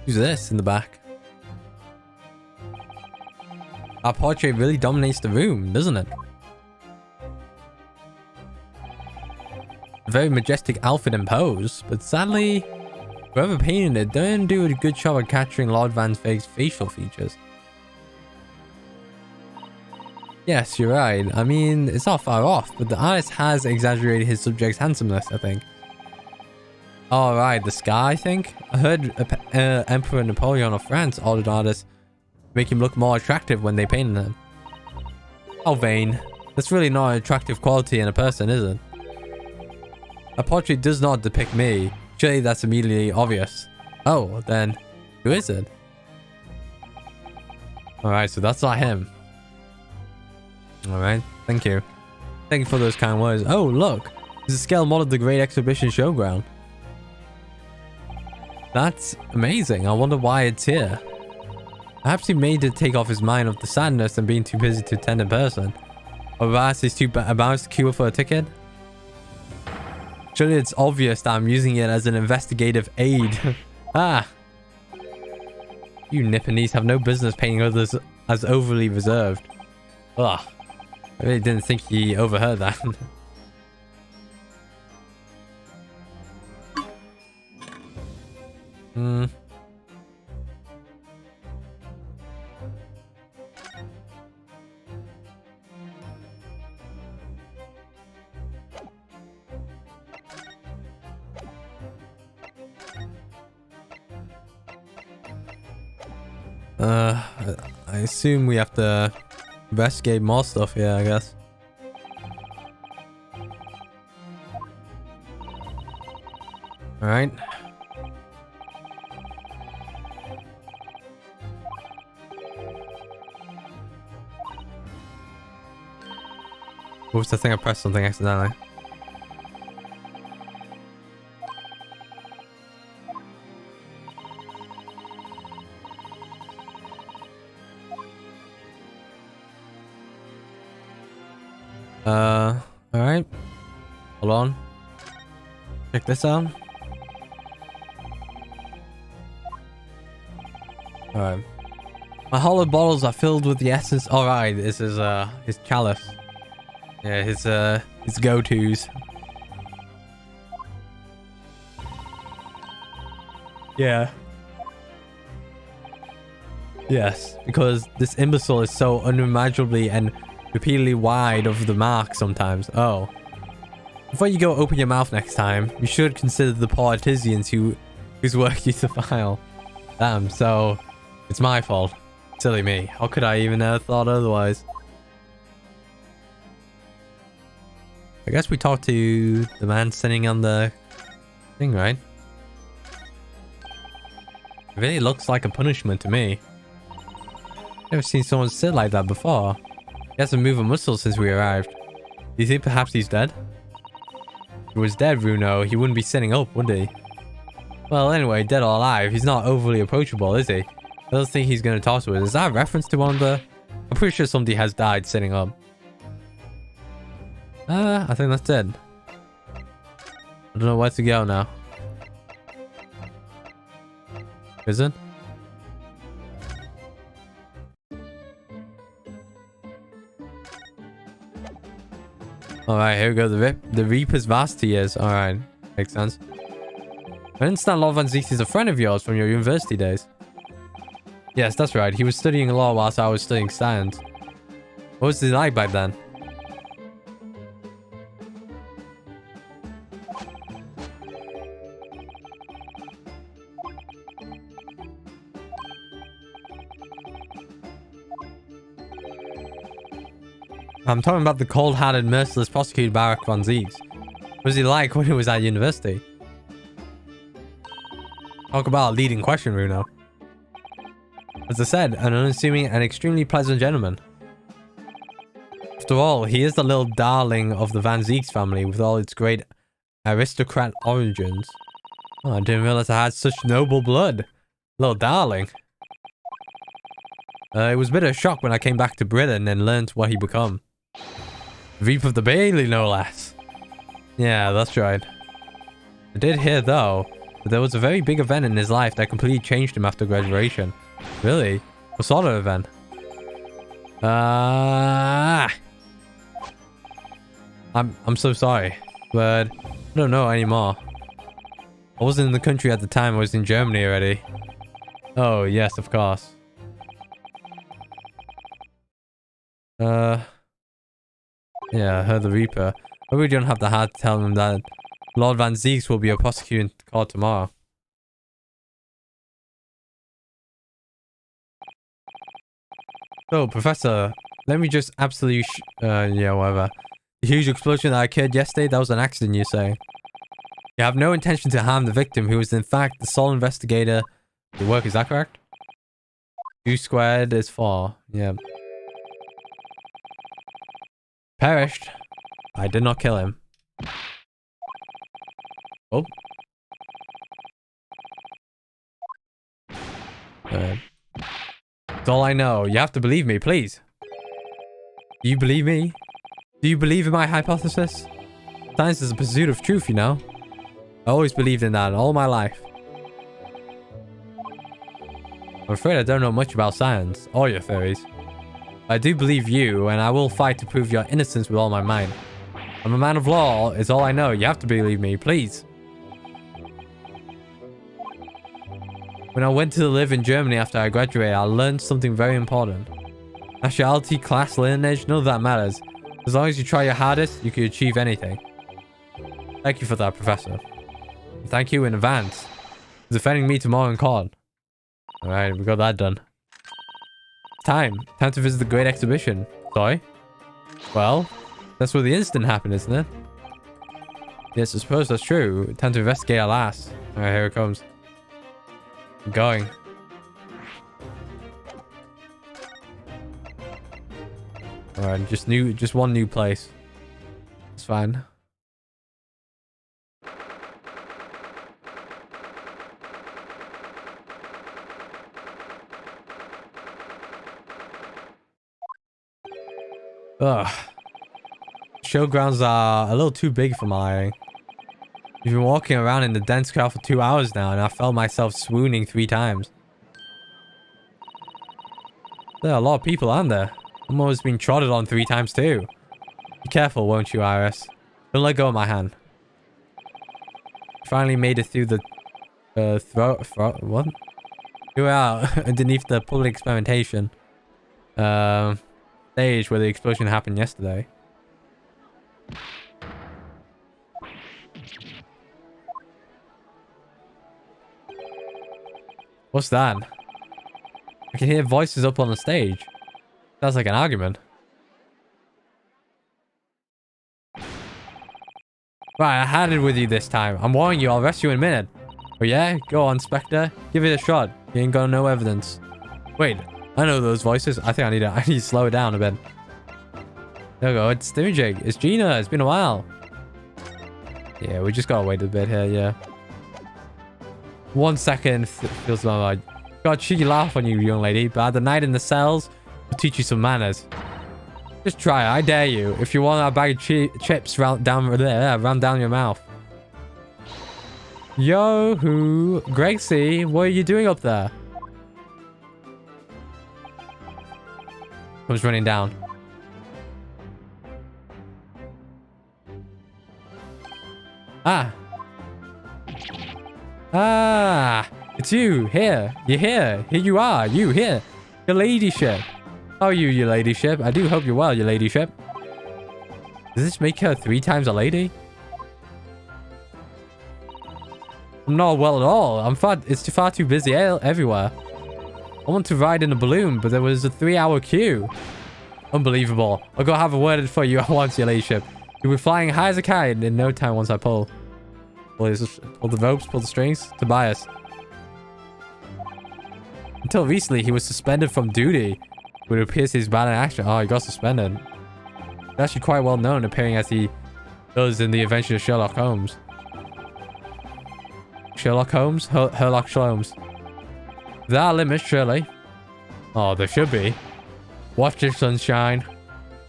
Who's this in the back? Our portrait really dominates the room, doesn't it? A very majestic outfit and pose, but sadly, whoever painted it didn't do a good job at capturing Lord Van Ziegs' facial features. Yes, you're right. I mean, it's not far off, but the artist has exaggerated his subject's handsomeness, I think. Oh, right, the scar, I think? I heard Emperor Napoleon of France ordered artists to make him look more attractive when they painted him. How vain. That's really not an attractive quality in a person, is it? A portrait does not depict me. Surely that's immediately obvious. Oh, then who is it? Alright, so that's not him. Alright, thank you. Thank you for those kind words. Oh, look! There's a scale model of the Great Exhibition Showground. That's amazing. I wonder why it's here. Perhaps he made it take off his mind of the sadness and being too busy to attend in person. Or perhaps he's too embarrassed to queue for a ticket. Surely it's obvious that I'm using it as an investigative aid. Ah! You Nipponese have no business painting others as overly reserved. Ugh. I really didn't think he overheard that. Hmm. I assume we have to investigate more stuff here, I guess. Alright. Oops, I think I pressed something accidentally. Alright. Hold on. Check this out. Alright. My hollow bottles are filled with the essence. Alright, this is his chalice. Yeah, his go-tos. Yeah. Yes, because this imbecile is so unimaginably and repeatedly wide of the mark sometimes. Oh. Before you go open your mouth next time, you should consider the poor artisans whose work you defile. Damn, so it's my fault. Silly me. How could I even have thought otherwise? I guess we talked to the man sitting on the thing, right? It really looks like a punishment to me. Never seen someone sit like that before. He hasn't moved a muscle since we arrived. Do you think perhaps he's dead? If he was dead, Bruno, he wouldn't be sitting up, would he? Well, anyway, dead or alive, he's not overly approachable, is he? I don't think he's going to talk to us. Is that a reference to one of the... I'm pretty sure somebody has died sitting up. I think that's it. I don't know where to go now. Prison? Alright, here we go. The Reaper's vast years. Alright, makes sense. I understand Lord Van Zieks is a friend of yours from your university days. Yes, that's right. He was studying law whilst I was studying science. What was he like back then? I'm talking about the cold-hearted, merciless prosecutor Barak Van Zieks. What was he like when he was at university? Talk about a leading question, Bruno. As I said, an unassuming and extremely pleasant gentleman. After all, he is the little darling of the Van Zieks family with all its great aristocrat origins. Oh, I didn't realize I had such noble blood. Little darling. It was a bit of a shock when I came back to Britain and learned what he become. Reap of the Bailey, no less. Yeah, that's right. I did hear, though, that there was a very big event in his life that completely changed him after graduation. Really? What sort of event? I'm so sorry, but I don't know anymore. I wasn't in the country at the time. I was in Germany already. Oh, yes, of course. Yeah, I heard the Reaper. But we don't have the heart to tell him that Lord Van Zieks will be a prosecutor in court tomorrow. So, Professor, let me just absolutely yeah, whatever. The huge explosion that occurred yesterday, that was an accident, you say? You have no intention to harm the victim, who is in fact the sole investigator. The work, is that correct? 2 squared is 4. Yeah. Perished. I did not kill him. Oh. That's all I know. You have to believe me, please. Do you believe me? Do you believe in my hypothesis? Science is a pursuit of truth, you know. I always believed in that all my life. I'm afraid I don't know much about science or your theories. I do believe you, and I will fight to prove your innocence with all my might. I'm a man of law, is all I know. You have to believe me, please. When I went to live in Germany after I graduated, I learned something very important. Nationality, class, lineage, none of that matters. As long as you try your hardest, you can achieve anything. Thank you for that, Professor. And thank you in advance for defending me tomorrow in court. Alright, we got that done. Time to visit the great exhibition. Sorry? Well, that's where the incident happened, isn't it? Yes, I suppose that's true. Time to investigate at last. Alright, here it comes. I'm going. Alright, just one new place. It's fine. Ugh. Showgrounds are a little too big for my liking. We've been walking around in the dense crowd for 2 hours now, and I felt myself swooning 3 times. There are a lot of people, aren't there? I'm almost being trotted on 3 times too. Be careful, won't you, Iris? Don't let go of my hand. Finally made it through the what? We were out underneath the public experimentation stage where the explosion happened yesterday. What's that? I can hear voices up on the stage. Sounds like an argument. Right, I had it with you this time. I'm warning you, I'll arrest you in a minute. Oh yeah? Go on, Spectre. Give it a shot. You ain't got no evidence. Wait, I know those voices. I think I need to slow it down a bit. There we go. It's Jig. It's Gina. It's been a while. Yeah, we just gotta wait a bit here, yeah. 1 second feels like got a cheeky laugh on you, young lady, but the night in the cells will teach you some manners. Just try it, I dare you. If you want a bag of chips round down your mouth. Yo, who? Gregsy, what are you doing up there? Comes running down. It's you, here. You're here. Here you are. You, here. Your ladyship. How are you, your ladyship? I do hope you're well, your ladyship. Does this make her 3 times a lady? I'm not well at all. It's far too busy everywhere. I want to ride in a balloon, but there was a 3-hour queue. Unbelievable. I'll go have a word for you at once, your ladyship. You'll be flying high as a kite in no time once I pull. Pull the ropes, pull the strings. Tobias. Until recently, he was suspended from duty. But it appears he's bad in action. Oh, he got suspended. He's actually quite well known, appearing as he does in the Adventures of Sherlock Holmes. Sherlock Holmes? Herlock Sholmes. There are limits, surely. Oh, there should be. Watch this sunshine.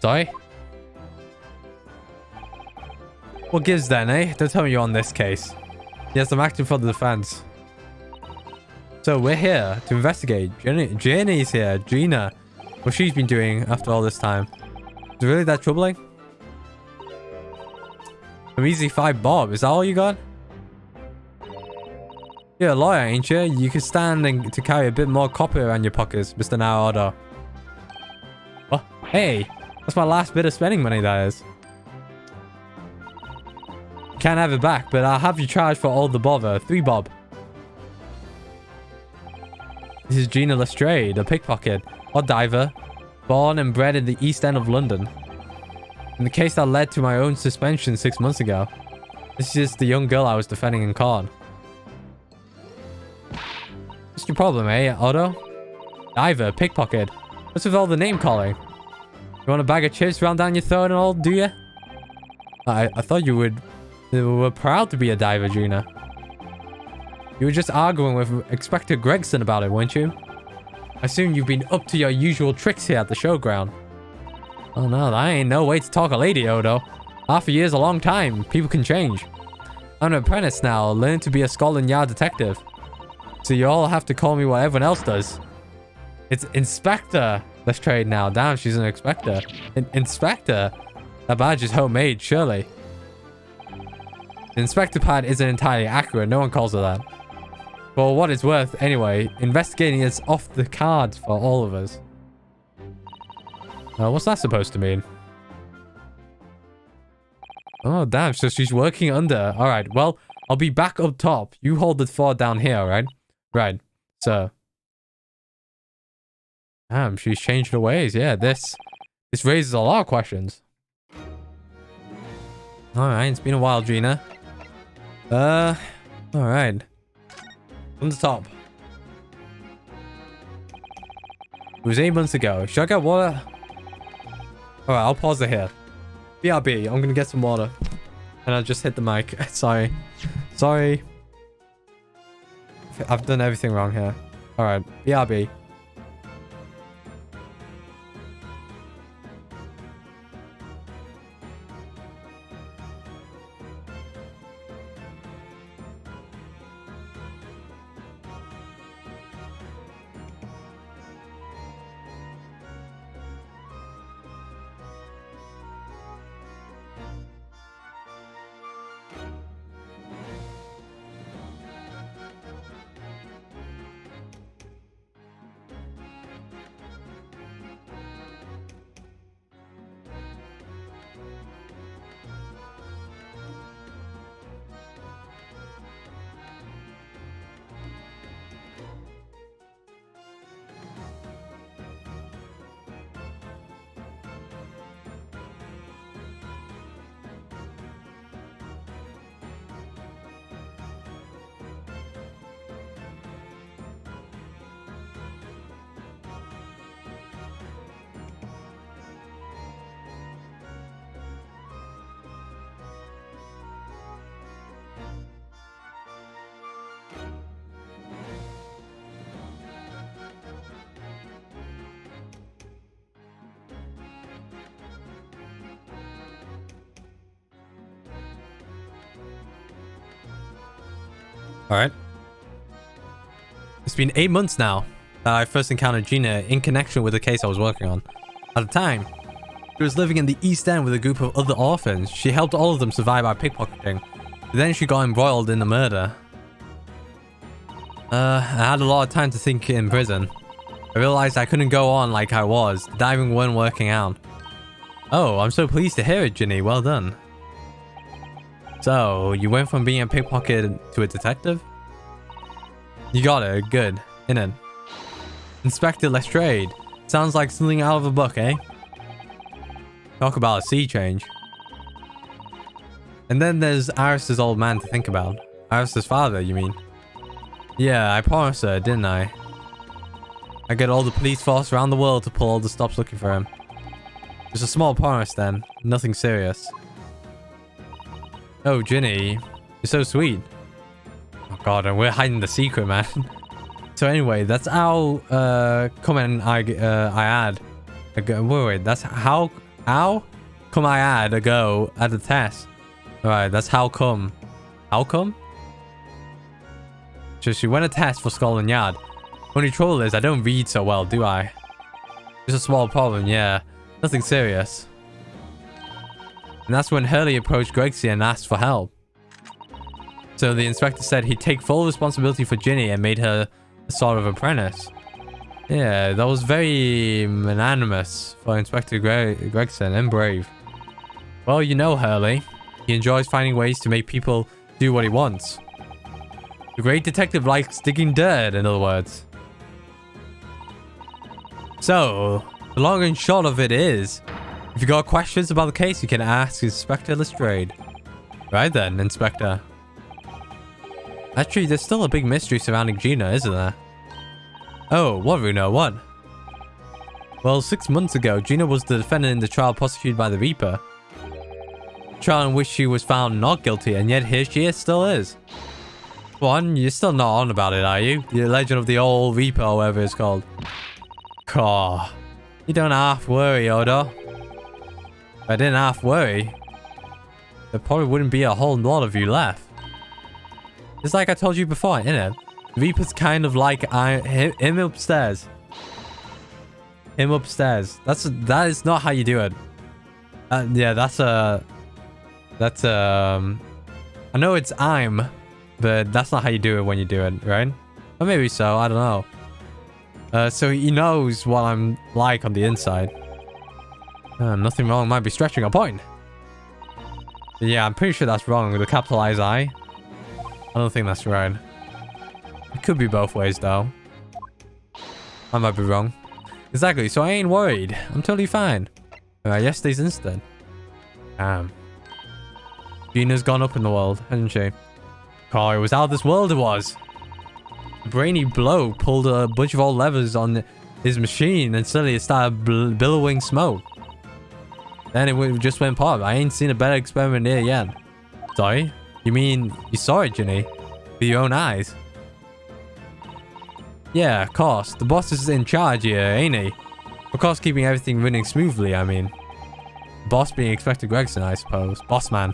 Sorry? What gives then, eh? Don't tell me you're on this case. Yes, I'm acting for the defense. So we're here to investigate. Jenny's here. Gina. What she's been doing after all this time. Is it really that troubling? Some easy 5 bob. Is that all you got? You're a lawyer, ain't you? You can stand to carry a bit more copper around your pockets, Mr. Naruto. Oh, hey. That's my last bit of spending money, that is. Can't have it back, but I'll have you charged for all the bother. 3 bob. This is Gina Lestrade, a pickpocket or diver, born and bred in the East End of London. In the case that led to my own suspension 6 months ago. This is just the young girl I was defending in court. What's your problem, eh, Otto? Diver, pickpocket. What's with all the name calling? You want a bag of chips round down your throat and all, do you? I thought you were proud to be a diver, Gina. You were just arguing with Inspector Gregson about it, weren't you? I assume you've been up to your usual tricks here at the showground. Oh no, that ain't no way to talk a lady, Odo. Half a year's a long time. People can change. I'm an apprentice now, learning to be a Scotland Yard detective. So you all have to call me what everyone else does. It's Inspector. Let's trade now. Damn, she's an inspector. Inspector? That badge is homemade, surely. The inspector pad isn't entirely accurate. No one calls her that. For what it's worth, anyway, investigating is off the cards for all of us. What's that supposed to mean? Oh, damn. So she's working under. All right. Well, I'll be back up top. You hold the fort down here, all right? Right. So. Damn, she's changed her ways. Yeah, this raises a lot of questions. All right. It's been a while, Gina. All right. On the top. It was 8 months ago. Should I get water? Alright, I'll pause it here. BRB, I'm gonna get some water. And I just hit the mic. Sorry. Sorry. I've done everything wrong here. Alright, BRB. Alright. It's been 8 months now that I first encountered Gina in connection with the case I was working on. At the time, she was living in the East End with a group of other orphans. She helped all of them survive by pickpocketing. Then she got embroiled in the murder. I had a lot of time to think in prison. I realized I couldn't go on like I was. The diving weren't working out. Oh, I'm so pleased to hear it, Ginny. Well done. So, you went from being a pickpocket to a detective? You got it. Good. Innit? Inspector Lestrade. Sounds like something out of a book, eh? Talk about a sea change. And then there's Iris's old man to think about. Iris's father, you mean? Yeah, I promised her, didn't I? I get all the police force around the world to pull all the stops looking for him. Just a small promise then. Nothing serious. Oh, Ginny. You're so sweet. Oh god, and we're hiding the secret, man. So anyway, that's how comment I had. Wait, that's how come I had a go at the test. Alright, that's how come. How come? Just you went a test for Scotland Yard. Only trouble is I don't read so well, do I? Just a small problem, yeah. Nothing serious. And that's when Hurley approached Gregson and asked for help. So the inspector said he'd take full responsibility for Ginny and made her a sort of apprentice. Yeah, that was very magnanimous for Inspector Gregson and brave. Well, you know Hurley. He enjoys finding ways to make people do what he wants. The great detective likes digging dirt, in other words. So, the long and short of it is, if you got questions about the case, you can ask Inspector Lestrade. Right then, Inspector. Actually, there's still a big mystery surrounding Gina, isn't there? Oh, what, Runo? What? Well, 6 months ago, Gina was the defendant in the trial prosecuted by the Reaper. Trial in which she was found not guilty, and yet here she still is. What? You're still not on about it, are you? The legend of the old Reaper, or whatever it's called. Caw. You don't half worry, Odo. If I didn't half worry, there probably wouldn't be a whole lot of you left. It's like I told you before, innit? Reaper's kind of like him upstairs. Him upstairs. That is not how you do it. Yeah, I know it's but that's not how you do it when you do it, right? Or maybe so, I don't know. So he knows what I'm like on the inside. Nothing wrong might be stretching a point. But yeah, I'm pretty sure that's wrong with the capitalized I. I don't think that's right. It could be both ways though. I might be wrong. Exactly, so I ain't worried. I'm totally fine. Yesterday's incident. Damn. Gina's gone up in the world, hasn't she? Car, it was out of this world, it was. The brainy bloke pulled a bunch of old levers on his machine and suddenly it started billowing smoke. Then it just went pop. I ain't seen a better experiment here yet. Sorry? You mean you saw it, Ginny? With your own eyes? Yeah, of course. The boss is in charge here, ain't he? Of course, keeping everything running smoothly, I mean. Boss being Inspector Gregson, I suppose. Boss man.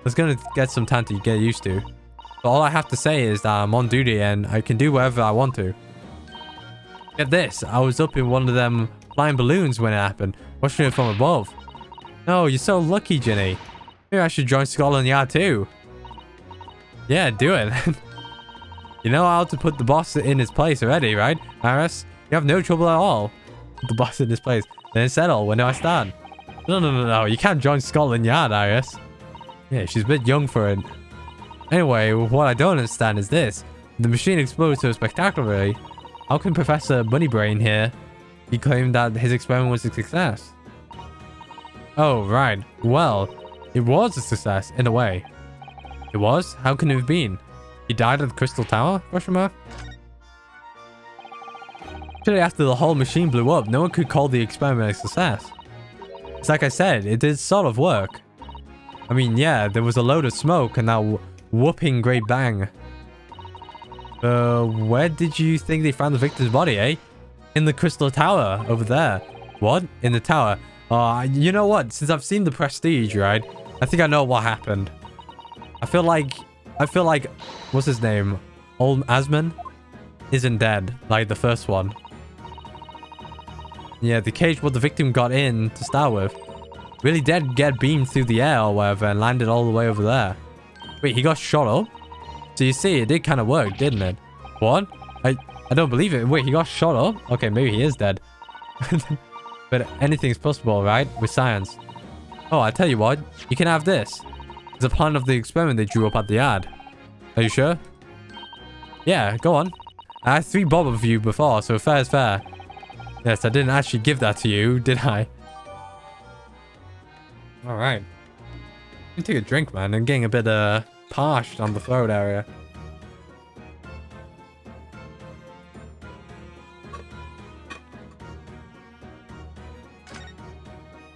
It's gonna get some time to get used to. But all I have to say is that I'm on duty and I can do whatever I want to. Get this, I was up in one of them flying balloons when it happened, watching it from above. No, you're so lucky, Ginny. Maybe I should join Scotland Yard too. Yeah, do it. You know how to put the boss in his place already, right, Iris? You have no trouble at all. Put the boss in his place. Then settle. When do I start? No. You can't join Scotland Yard, Iris. Yeah, she's a bit young for it. Anyway, what I don't understand is this. The machine exploded so spectacularly. How can Professor Bunnybrain here he claimed that his experiment was a success? Oh, right. Well, it was a success, in a way. It was? How can it have been? He died at the Crystal Tower? Question mark? Actually, after the whole machine blew up, no one could call the experiment a success. It's like I said, it did sort of work. I mean, yeah, there was a load of smoke and that whooping great bang. Where did you think they found the victim's body, eh? In the Crystal Tower, over there. What? In the tower? You know what? Since I've seen The Prestige, right? I think I know what happened. I feel like what's his name? Old Asman isn't dead like the first one. Yeah, the cage what the victim got in to start with really did get beamed through the air or whatever and landed all the way over there. Wait, he got shot up? So you see, it did kind of work, didn't it? What? I don't believe it. Wait, he got shot up? Okay, maybe he is dead. But anything's possible, right? With science. Oh, I tell you what. You can have this. It's a plan of the experiment they drew up at the ad. Are you sure? Yeah, go on. I had 3 bob of you before, so fair is fair. Yes, I didn't actually give that to you, did I? Alright. You can take a drink, man. I'm getting a bit, parched on the throat area.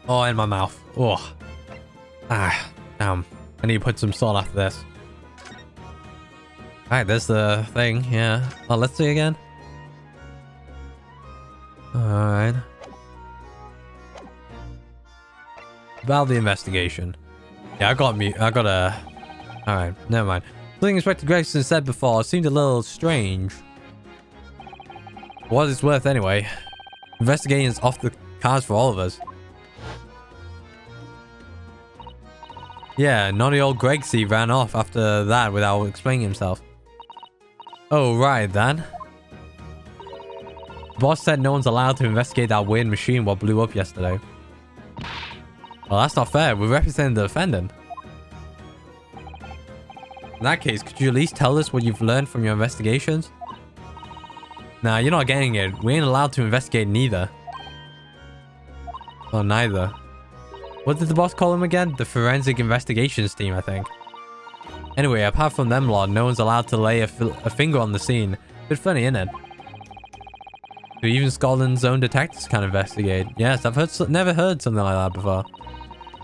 Oh, in my mouth. Oh. Ah, damn. I need to put some salt after this. Alright, there's the thing, yeah. Oh, let's see again. Alright. About the investigation. Yeah, I got a... Alright, never mind. Something Inspector Gregson said before seemed a little strange. What it's worth anyway. Investigating is off the cards for all of us. Yeah, naughty old Gregsy ran off after that without explaining himself. Oh, right then. The boss said no one's allowed to investigate that weird machine what blew up yesterday. Well, that's not fair. We're representing the defendant. In that case, could you at least tell us what you've learned from your investigations? Nah, you're not getting it. We ain't allowed to investigate neither. Oh, neither. What did the boss call him again? The Forensic Investigations Team, I think. Anyway, apart from them lot, no one's allowed to lay a finger on the scene. Bit funny, isn't it? So even Scotland's own detectives can investigate. Yes, I've never heard something like that before.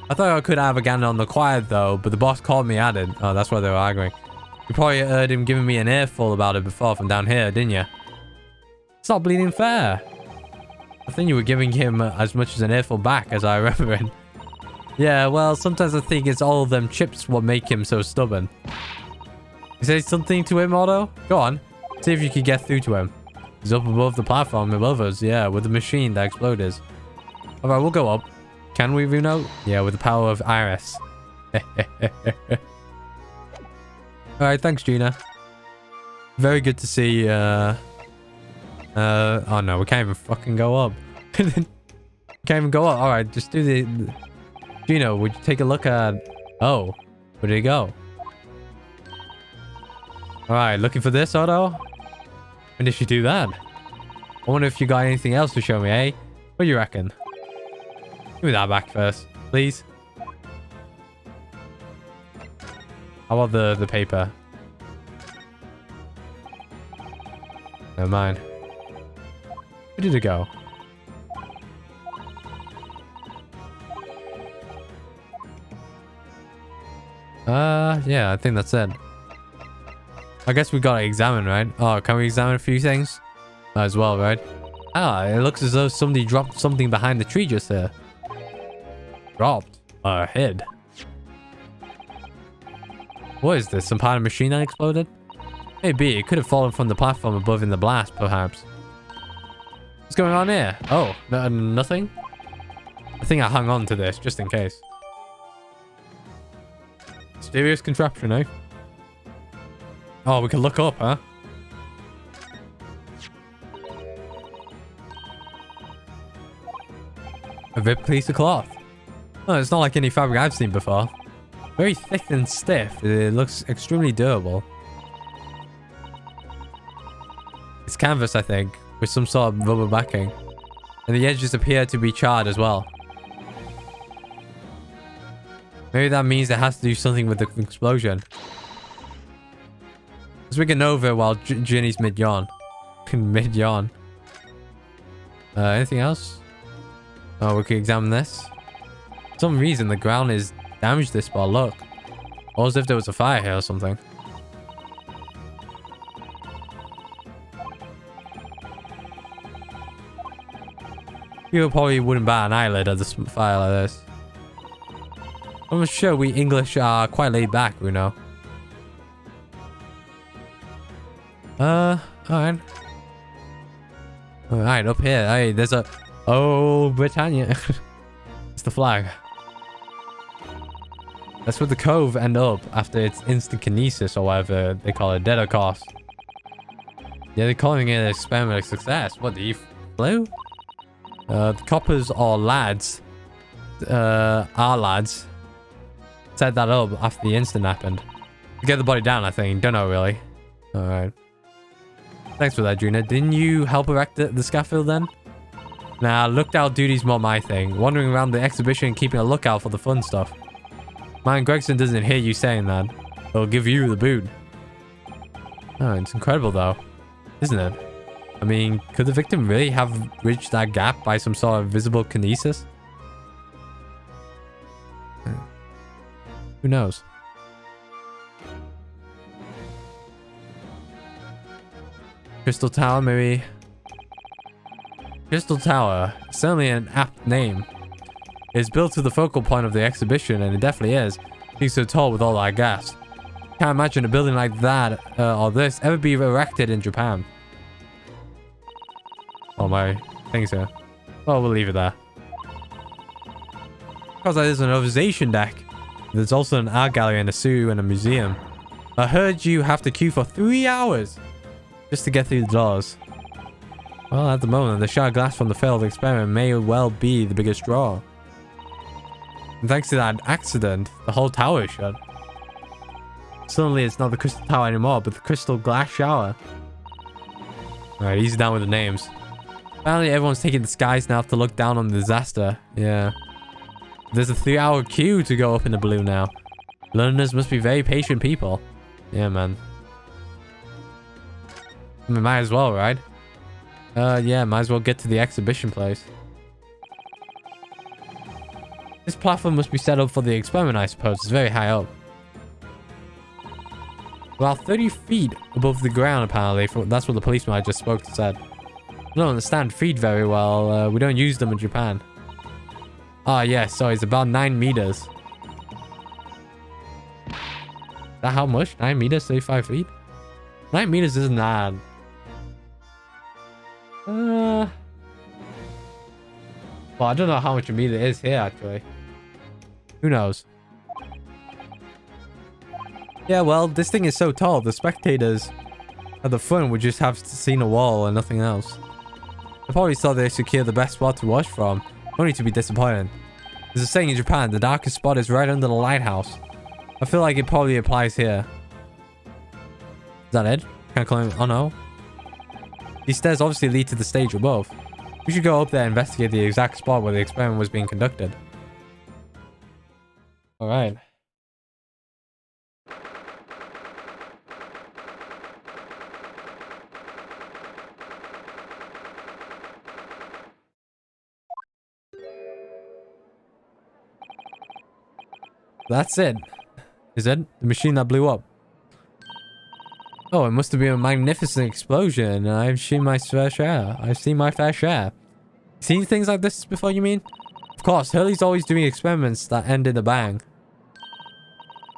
I thought I could have a gander on the quiet though, but the boss called me at it. Oh, that's why they were arguing. You probably heard him giving me an earful about it before from down here, didn't you? It's not bleeding fair. I think you were giving him as much as an earful back as I remember it. Yeah, well, sometimes I think it's all of them chips what make him so stubborn. You say something to him, Otto? Go on. See if you can get through to him. He's up above the platform above us, yeah, with the machine that exploded. Alright, we'll go up. Can we, Runo? Yeah, with the power of Iris. Alright, thanks, Gina. Very good to see, oh no, we can't even fucking go up. Can't even go up. Alright, just do the... Gino, would you take a look at... Oh, where did he go? Alright, looking for this, Otto? When did she do that? I wonder if you got anything else to show me, eh? What do you reckon? Give me that back first, please. How about the paper? Never mind. Where did it go? Yeah, I think that's it. I guess we gotta examine, right? Oh, can we examine a few things? Might as well, right? Ah, it looks as though somebody dropped something behind the tree just there. Dropped? A head. What is this? Some part of a machine that exploded? Maybe. It could have fallen from the platform above in the blast, perhaps. What's going on here? Oh, nothing? I think I hung on to this, just in case. Mysterious contraption, eh? Oh, we can look up, huh? A ripped piece of cloth. Oh, it's not like any fabric I've seen before. Very thick and stiff. It looks extremely durable. It's canvas, I think, with some sort of rubber backing. And the edges appear to be charred as well. Maybe that means it has to do something with the explosion. Let's make a Nova while Ginny's mid-yawn. Mid-yawn. Anything else? Oh, we can examine this. For some reason, the ground is damaged this spot. Look. Or as if there was a fire here or something. People probably wouldn't bat an eyelid at the fire like this. I'm sure we English are quite laid back, you know. Alright. Alright, up here. Hey, there's a... Oh, Britannia. It's the flag. That's where the cove end up after its instant kinesis or whatever they call it. Dead or cost. Yeah, they're calling it an experimental success. What, the flew? The coppers or lads, our lads, set that up after the incident happened. To get the body down, I think. Don't know, really. Alright. Thanks for that, Gina. Didn't you help erect the scaffold then? Nah, lookout duty's more my thing. Wandering around the exhibition and keeping a lookout for the fun stuff. Man, Gregson doesn't hear you saying that. He'll give you the boot. Oh, it's incredible though. Isn't it? I mean, could the victim really have bridged that gap by some sort of visible kinesis? Who knows? Crystal Tower, maybe? Crystal Tower, certainly an apt name. It's built to the focal point of the exhibition, and it definitely is. Being so tall with all that gas. Can't imagine a building like that, or this, ever be erected in Japan. Oh, my things here. Well, we'll leave it there. Because there's an observation deck. There's also an art gallery and a zoo and a museum. I heard you have to queue for 3 hours just to get through the doors. Well, at the moment, the shattered glass from the failed experiment may well be the biggest draw. And thanks to that accident, the whole tower is shut. Suddenly, it's not the Crystal Tower anymore, but the Crystal Glass Shower. Alright, easy down with the names. Apparently, everyone's taking the skies now to look down on the disaster. Yeah. There's a 3-hour queue to go up in the blue now. Learners must be very patient people. Yeah, man. We might as well, right? Yeah, might as well get to the exhibition place. This platform must be set up for the experiment, I suppose. It's very high up. About 30 feet above the ground, apparently. That's what the policeman I just spoke to said. I don't understand feet very well. We don't use them in Japan. Ah, yeah, so it's about 9 meters. Is that how much? 9 meters, 35 feet? 9 meters isn't that. Well, I don't know how much a meter is here, actually. Who knows? Yeah, well, this thing is so tall, the spectators at the front would just have seen a wall and nothing else. They probably thought they secured the best spot to watch from, only to be disappointed. There's a saying in Japan, the darkest spot is right under the lighthouse. I feel like it probably applies here. Is that it? Can't climb. Oh no. These stairs obviously lead to the stage above. We should go up there and investigate the exact spot where the experiment was being conducted. Alright. That's it. Is it? The machine that blew up. Oh, it must have been a magnificent explosion. I've seen my fair share. I've seen my fair share. Seen things like this before, you mean? Of course, Hurley's always doing experiments that end in a bang.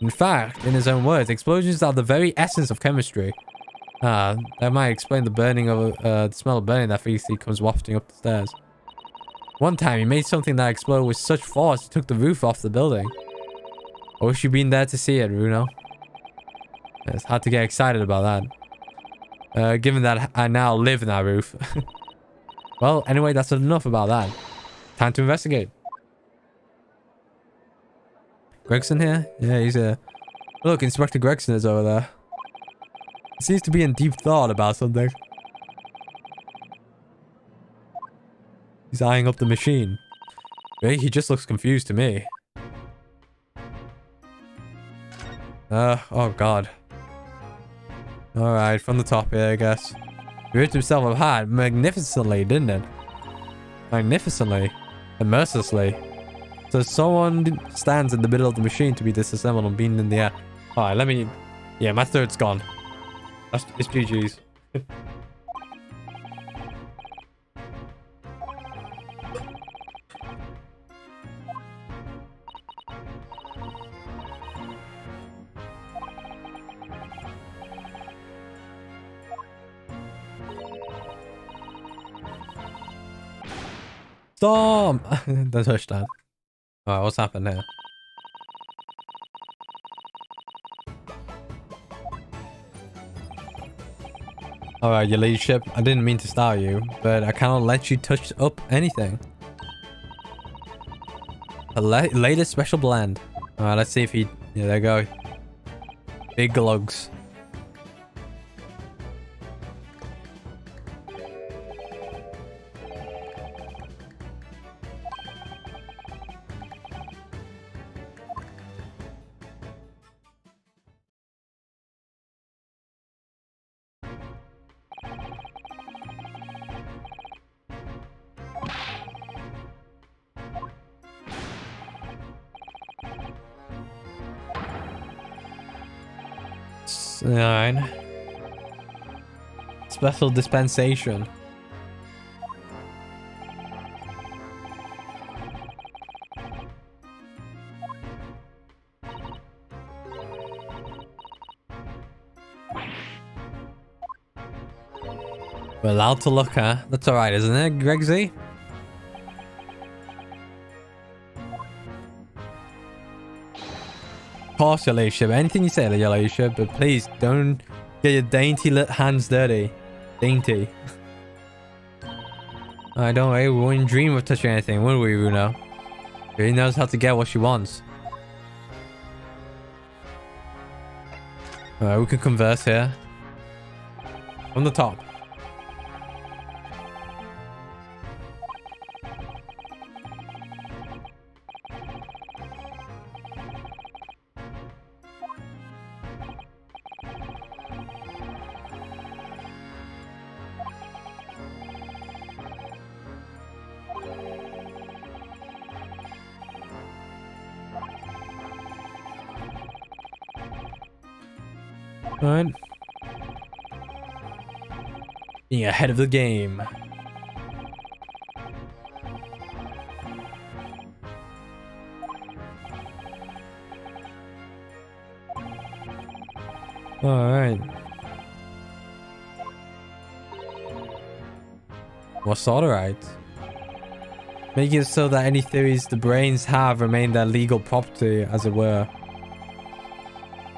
In fact, in his own words, explosions are the very essence of chemistry. That might explain the burning of the smell of burning that frequently comes wafting up the stairs. One time, he made something that exploded with such force it took the roof off the building. I wish you'd been there to see it, Runo. It's hard to get excited about that. Given that I now live in that roof. Well, anyway, that's enough about that. Time to investigate. Gregson here? Yeah, he's here. Look, Inspector Gregson is over there. He seems to be in deep thought about something. He's eyeing up the machine. Really? He just looks confused to me. Oh god. Alright, from the top here, I guess. He ripped himself apart magnificently, didn't it? Magnificently. And mercilessly. So someone stands in the middle of the machine to be disassembled and beaten in the air. Alright, let me... Yeah, my third's gone. It's GG's. Storm! The touchdown. Alright, what's happened here? Alright, your leadership. I didn't mean to start you, but I cannot let you touch up anything. A latest special blend. Alright, let's see if he... Yeah, there you go. Big glugs. Alright. Special dispensation. We're allowed to look, huh? That's alright, isn't it, Gregsy? Of course, your ladyship. Anything you say, your ladyship, but please don't get your dainty hands dirty. Dainty. Alright, don't worry. We wouldn't dream of touching anything, would we, Runo? She knows how to get what she wants. Alright, we can converse here. From the top. Alright. Being ahead of the game. Alright. What's alright? Making it so that any theories the brains have remain their legal property, as it were.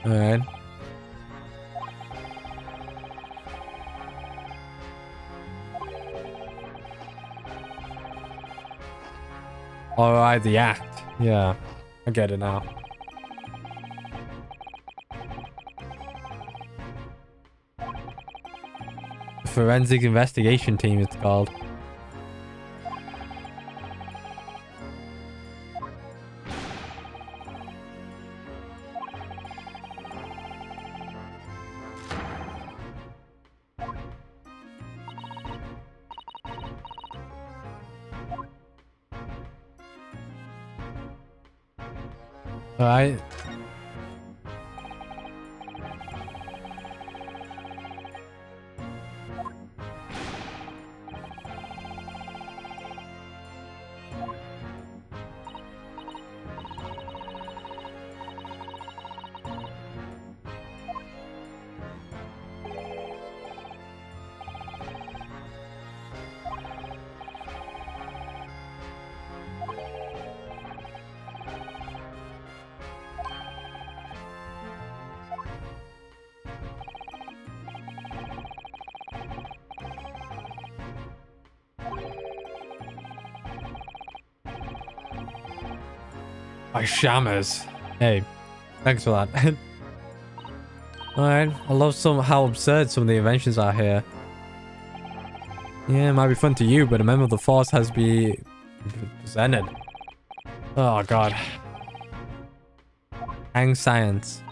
Alright. Alright, the act. Yeah, I get it now. The forensic investigation team, it's called. Alright. By Shammers. Hey, thanks for that. Alright, I love how absurd some of the inventions are here. Yeah, it might be fun to you, but a member of the Force has been presented. Oh god. Hang science.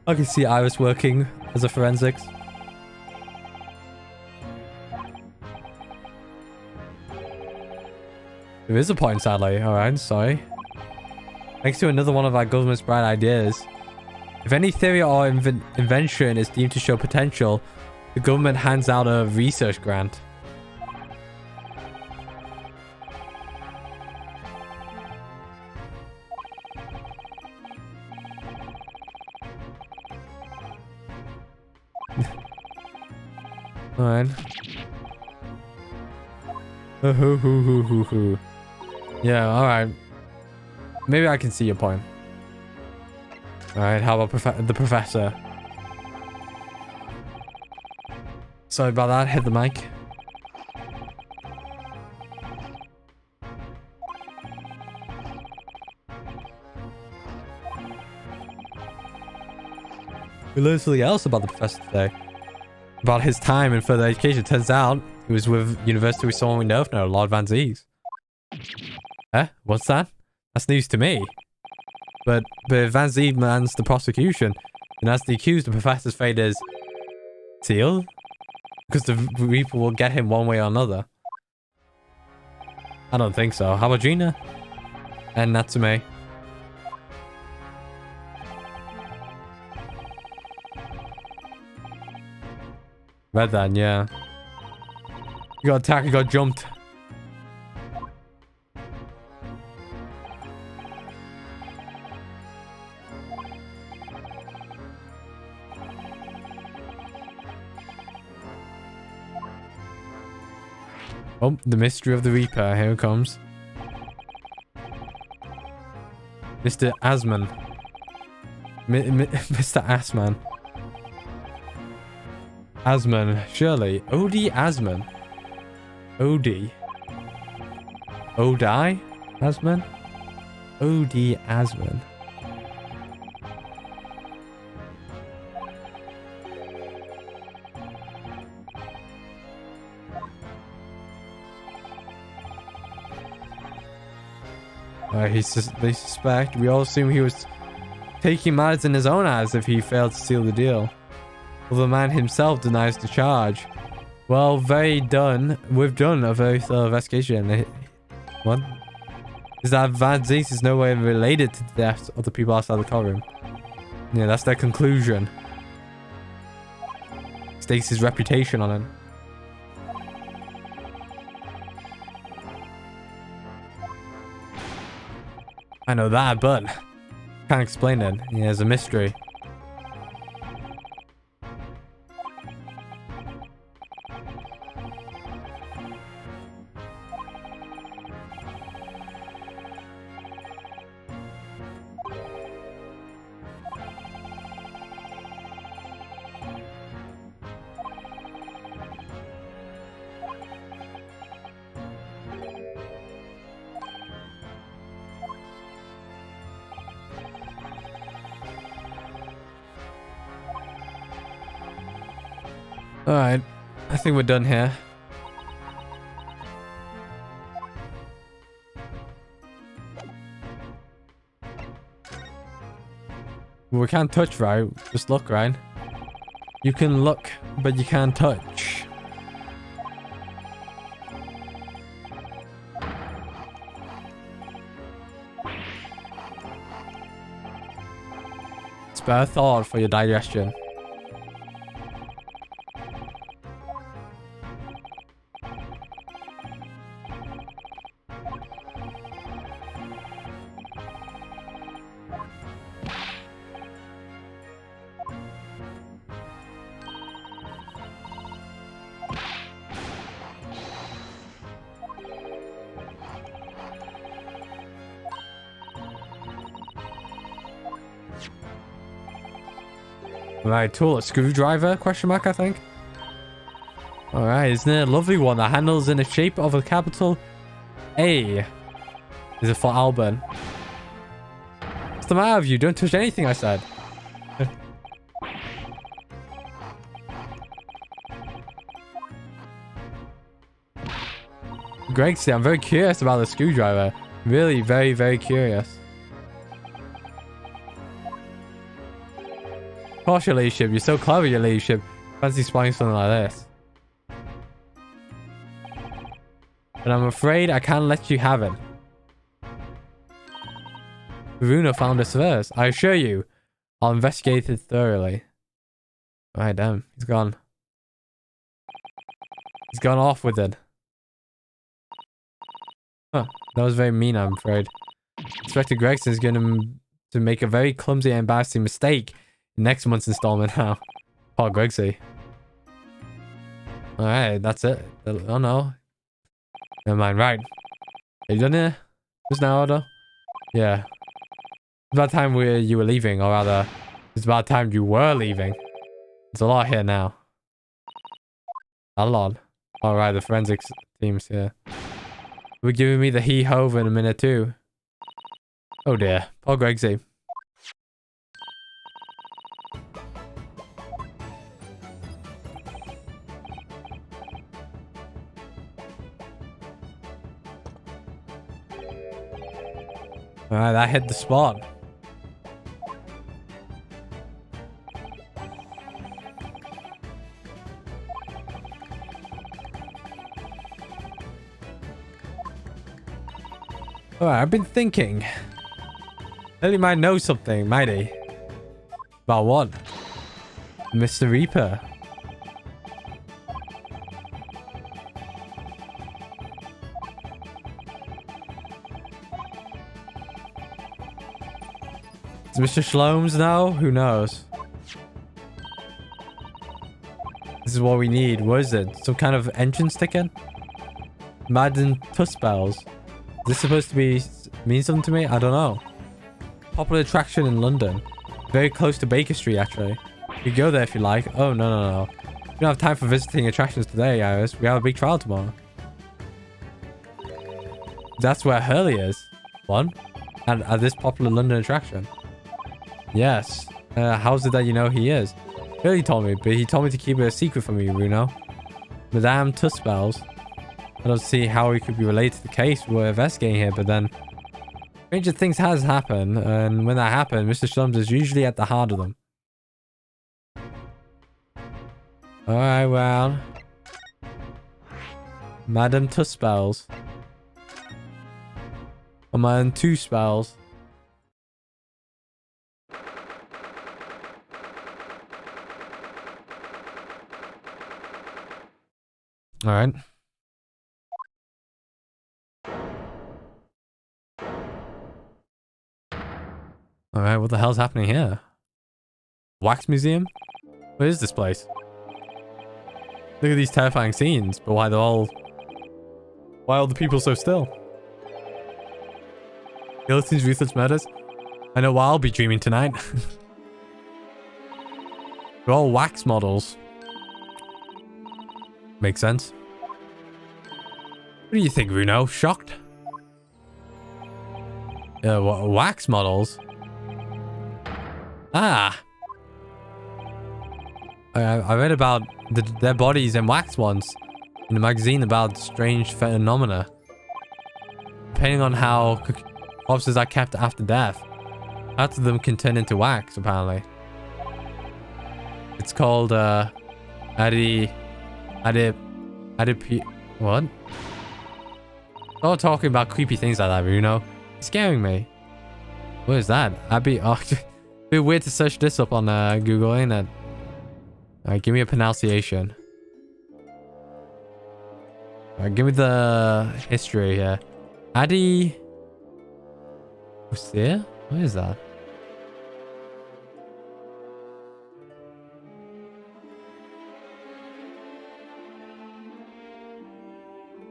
I can see Iris working as a forensics. There is a point, sadly. Alright, sorry. Thanks to another one of our government's bright ideas. If any theory or invention is deemed to show potential, the government hands out a research grant. Alright. Yeah, alright. Maybe I can see your point. Alright, how about the professor? Sorry about that, hit the mic. We learned something else about the professor today. About his time in further education. Turns out he was with university with someone we know now, Lord Van Zies. What's that? That's news to me. But if Van Zee demands the prosecution, then as the accused, the professor's fate is sealed? Because the Reaper will get him one way or another. I don't think so. How about Gina? And Natsume? Read that, yeah. You got attacked, you got jumped. Oh, the mystery of the Reaper. Here it comes. Mr. Asman. Mr. Asman. Asman, surely. O.D. Asman. O.D. O.D. Asman? O.D. Asman. They suspect. We all assume he was taking matters in his own hands if he failed to seal the deal. Well, the man himself denies the charge. Well, we've done a very thorough investigation. What? Is that Van Zies is no way related to the deaths of the people outside the courtroom? Yeah, that's their conclusion. Stakes his reputation on it. I know that, but can't explain it. Yeah, it's a mystery. Alright, I think we're done here. We can't touch, right? Just look, right? You can look, but you can't touch. Spare thought for your digestion. Right, tool, a screwdriver, question mark, I think. Alright, isn't it a lovely one that handles in the shape of a capital A? Is it for Albert? What's the matter with you? Don't touch anything I said. Gregsy, I'm very curious about the screwdriver. Really, very, very curious. Of course, your ladyship. You're so clever, your ladyship. Fancy spying something like this. But I'm afraid I can't let you have it. Varuna found us first. I assure you, I'll investigate it thoroughly. Alright, damn. He's gone. He's gone off with it. Huh. That was very mean, I'm afraid. Inspector Gregson is going to make a very clumsy and embarrassing mistake in next month's installment now. Poor Gregsy. Alright, that's it. Oh no. Never mind, right. Are you done here? Just now, order? Yeah. It's about time you were leaving, or rather, it's about time you were leaving. There's a lot here now. A lot. Alright, the forensics team's here. We're giving me the hee-hove in a minute too. Oh dear. Poor Gregsy. Alright, that hit the spot. Alright, I've been thinking. Lily might know something, might he? About what? Mr. Reaper. Does Mr. Shlomes know? Who knows? This is what we need. What is it? Some kind of entrance ticket? Madden Tusk Bells. Is this supposed to mean something to me? I don't know. Popular attraction in London. Very close to Baker Street, actually. You can go there if you like. Oh, no. We don't have time for visiting attractions today, Iris. We have a big trial tomorrow. That's where Hurley is. What? At this popular London attraction. Yes. How's it that you know he is? Hurley told me, but he told me to keep it a secret from you, Bruno. Madame Tusk Bells. I don't see how he could be related to the case we're investigating here, but then stranger things has happened, and when that happened, Mr. Shlomes is usually at the heart of them. Alright, well. Madame Tusk Spells. Or Madame Two Spells. Alright. Alright, what the hell's happening here? Wax museum? What is this place? Look at these terrifying scenes, but why are all the people so still? Guillotine's ruthless murders? I know what I'll be dreaming tonight. They're all wax models. Makes sense. What do you think, Bruno? Shocked? Wax models? Ah! I read about their bodies in wax once in a magazine about strange phenomena. Depending on how corpses are kept after death, parts of them can turn into wax, apparently. It's called, what? Stop talking about creepy things like that, Bruno. It's scaring me. What is that? Oh, it'd be weird to search this up on Google, ain't it? Alright, give me a pronunciation. Alright, give me the history here. Adi... What's there? What is that?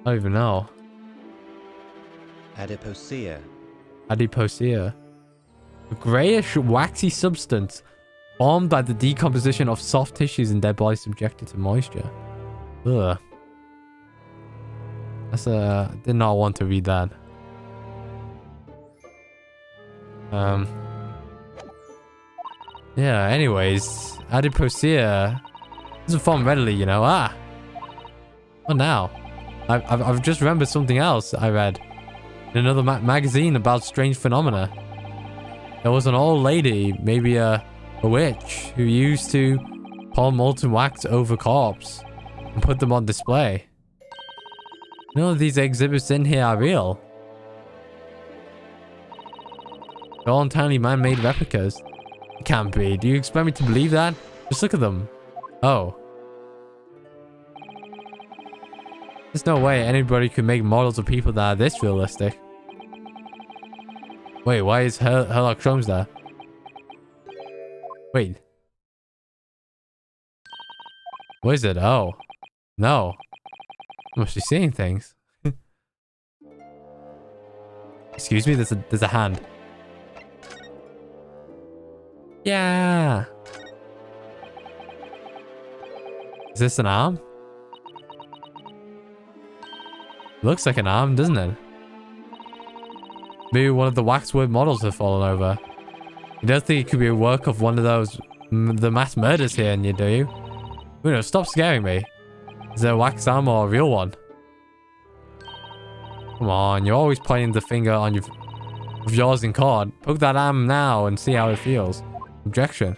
I don't even know. Adipocia. Adipocia. A grayish, waxy substance formed by the decomposition of soft tissues in dead bodies subjected to moisture. Ugh. Did not want to read that. Yeah, anyways. Adipocia doesn't form readily, you know. Ah! What now? I've just remembered something else I read in another magazine about strange phenomena. There was an old lady, maybe a witch, who used to pour molten wax over corpse and put them on display. None of these exhibits in here are real. They're all entirely man-made replicas. It can't be. Do you expect me to believe that? Just look at them. Oh. There's no way anybody could make models of people that are this realistic. Wait, why is Sherlock Holmes there? Wait. What is it? Oh. No. I must be seeing things. Excuse me, there's a hand. Yeah. Is this an arm? Looks like an arm, doesn't it? Maybe one of the waxwork models have fallen over. You don't think it could be a work of one of those the mass murders here, do you? Uno, stop scaring me. Is there a wax arm or a real one? Come on, you're always pointing the finger on of yours in court. Poke that arm now and see how it feels. Objection.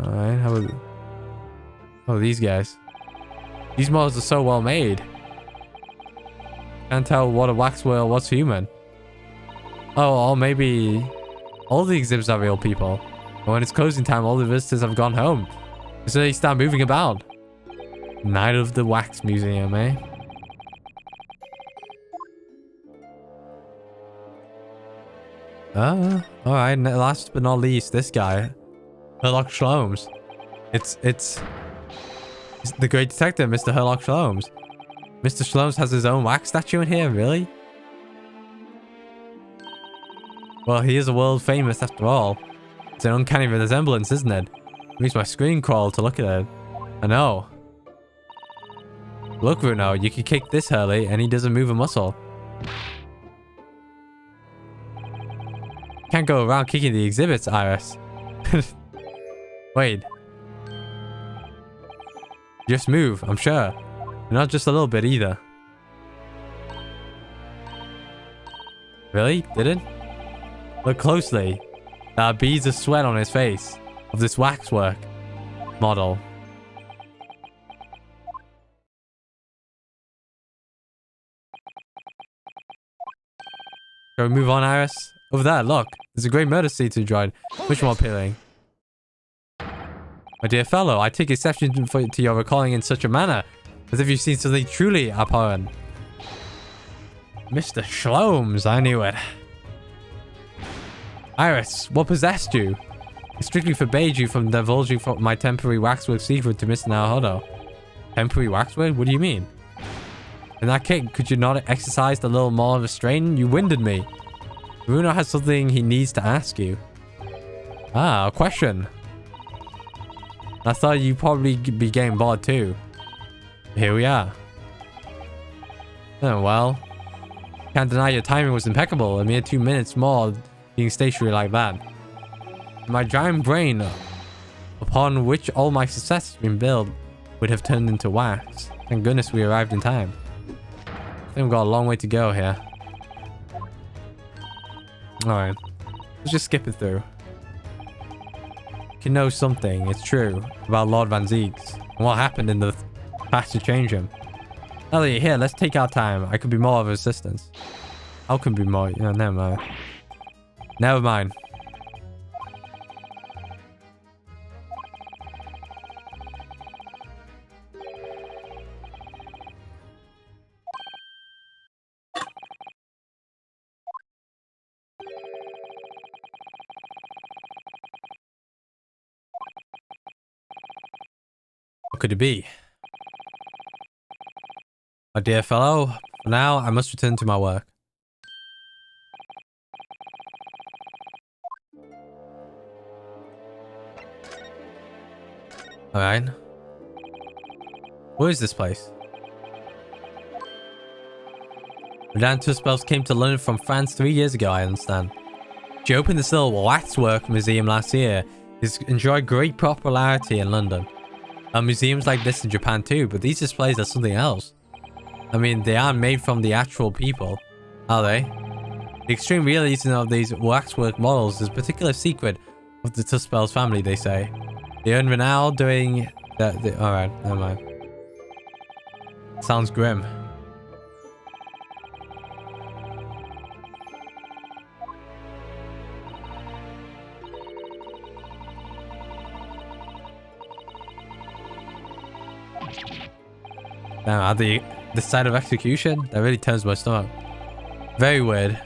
Alright, how are these guys? These models are so well made. Can't tell what a waxwork, what's human. Oh, or maybe all the exhibits are real people. And when it's closing time, all the visitors have gone home. So they start moving about. Night of the Wax Museum, eh? Alright, last but not least, this guy. Herlock Sholmes. It's the great detective, Mr. Herlock Sholmes. Mr. Sholmes has his own wax statue in here, really? Well, he is a world famous after all. It's an uncanny resemblance, isn't it? It makes my screen crawl to look at it. I know. Look, Bruno, you can kick this Hurley and he doesn't move a muscle. Can't go around kicking the exhibits, Iris. Wait. Just move, I'm sure. Not just a little bit either. Really? Did it? Look closely. There are beads of sweat on his face. Of this waxwork model. Shall we move on, Iris? Over there, look. There's a great murder scene to join. Which more appealing? My dear fellow, I take exception to your recalling in such a manner, as if you've seen something truly abhorrent. Mr. Sholmes, I knew it. Iris, what possessed you? I strictly forbade you from divulging my temporary waxwork secret to Mr. Naruhodo. Temporary waxwork? What do you mean? In that case, could you not exercise a little more restraint? You winded me. Bruno has something he needs to ask you. Ah, a question. I thought you'd probably be getting bored too. Here we are. Oh, well. Can't deny your timing was impeccable. A mere 2 minutes more being stationary like that. My giant brain, upon which all my success has been built, would have turned into wax. Thank goodness we arrived in time. I think we've got a long way to go here. Alright. Let's just skip it through. You know something, it's true, about Lord Van Ziegs and what happened in the past to change him. Elliot, here, let's take our time. I could be more of assistance. How can be more? No, never mind. Never mind. What could it be? My dear fellow, for now, I must return to my work. Alright. Where is this place? Madame Tussbels came to London from France 3 years ago, I understand. She opened this little waxwork museum last year. It's enjoyed great popularity in London. Museums like this in Japan too, but these displays are something else. I mean, they aren't made from the actual people, are they? The extreme realism of these waxwork models is a particular secret of the Tussbels family, they say. They earn renown doing that. Alright, never mind. Sounds grim. Damn, at the side of execution? That really turns my stomach. Very weird.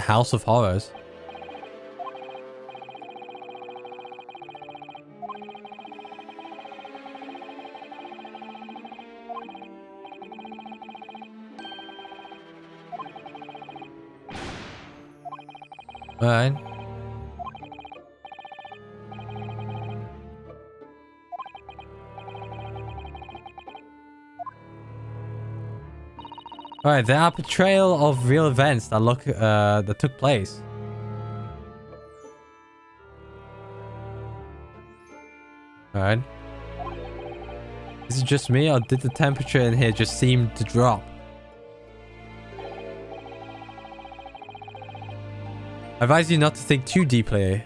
House of Horrors. Alright. Alright, there are portrayal of real events that took place. Alright. Is it just me, or did the temperature in here just seem to drop? I advise you not to think too deeply.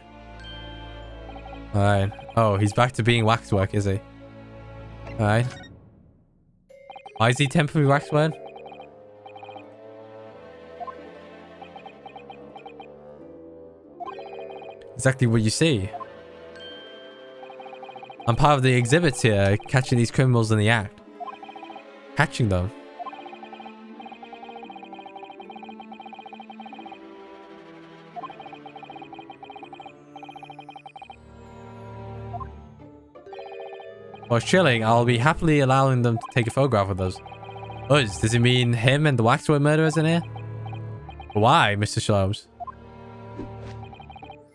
Alright. Oh, he's back to being waxwork, is he? Alright. Why is he temporary waxwork? Exactly what you see. I'm part of the exhibits here, catching these criminals in the act. Catching them. While chilling, I'll be happily allowing them to take a photograph of us. Us? Does it mean him and the waxwork murderers in here? Why, Mr. Sholmes?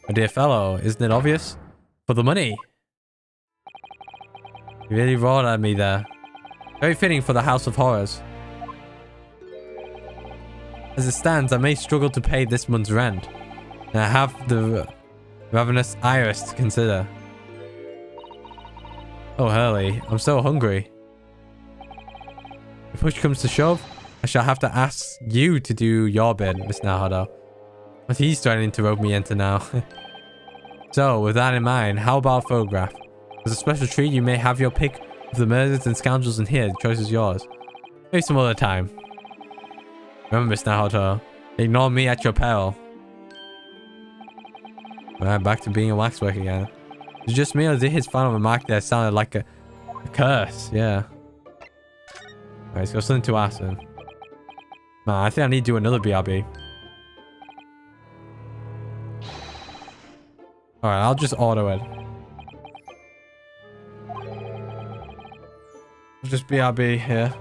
My dear fellow, isn't it obvious? For the money. You really roared at me there. Very fitting for the House of Horrors. As it stands, I may struggle to pay this month's rent. And I have the ravenous iris to consider. Oh, Hurley, I'm so hungry. If push comes to shove, I shall have to ask you to do your bit, Miss Naruto. But he's starting to rope me into now. So, with that in mind, how about a photograph? As a special treat, you may have your pick of the murders and scoundrels in here. The choice is yours. Maybe some other time. Remember, Miss Naruto, ignore me at your peril. Alright, back to being a waxwork again. Is it just me, or did his final remark there sounded like a curse? Yeah. Alright, so something to ask him. Nah, I think I need to do another BRB. Alright, I'll just auto it. Just BRB here.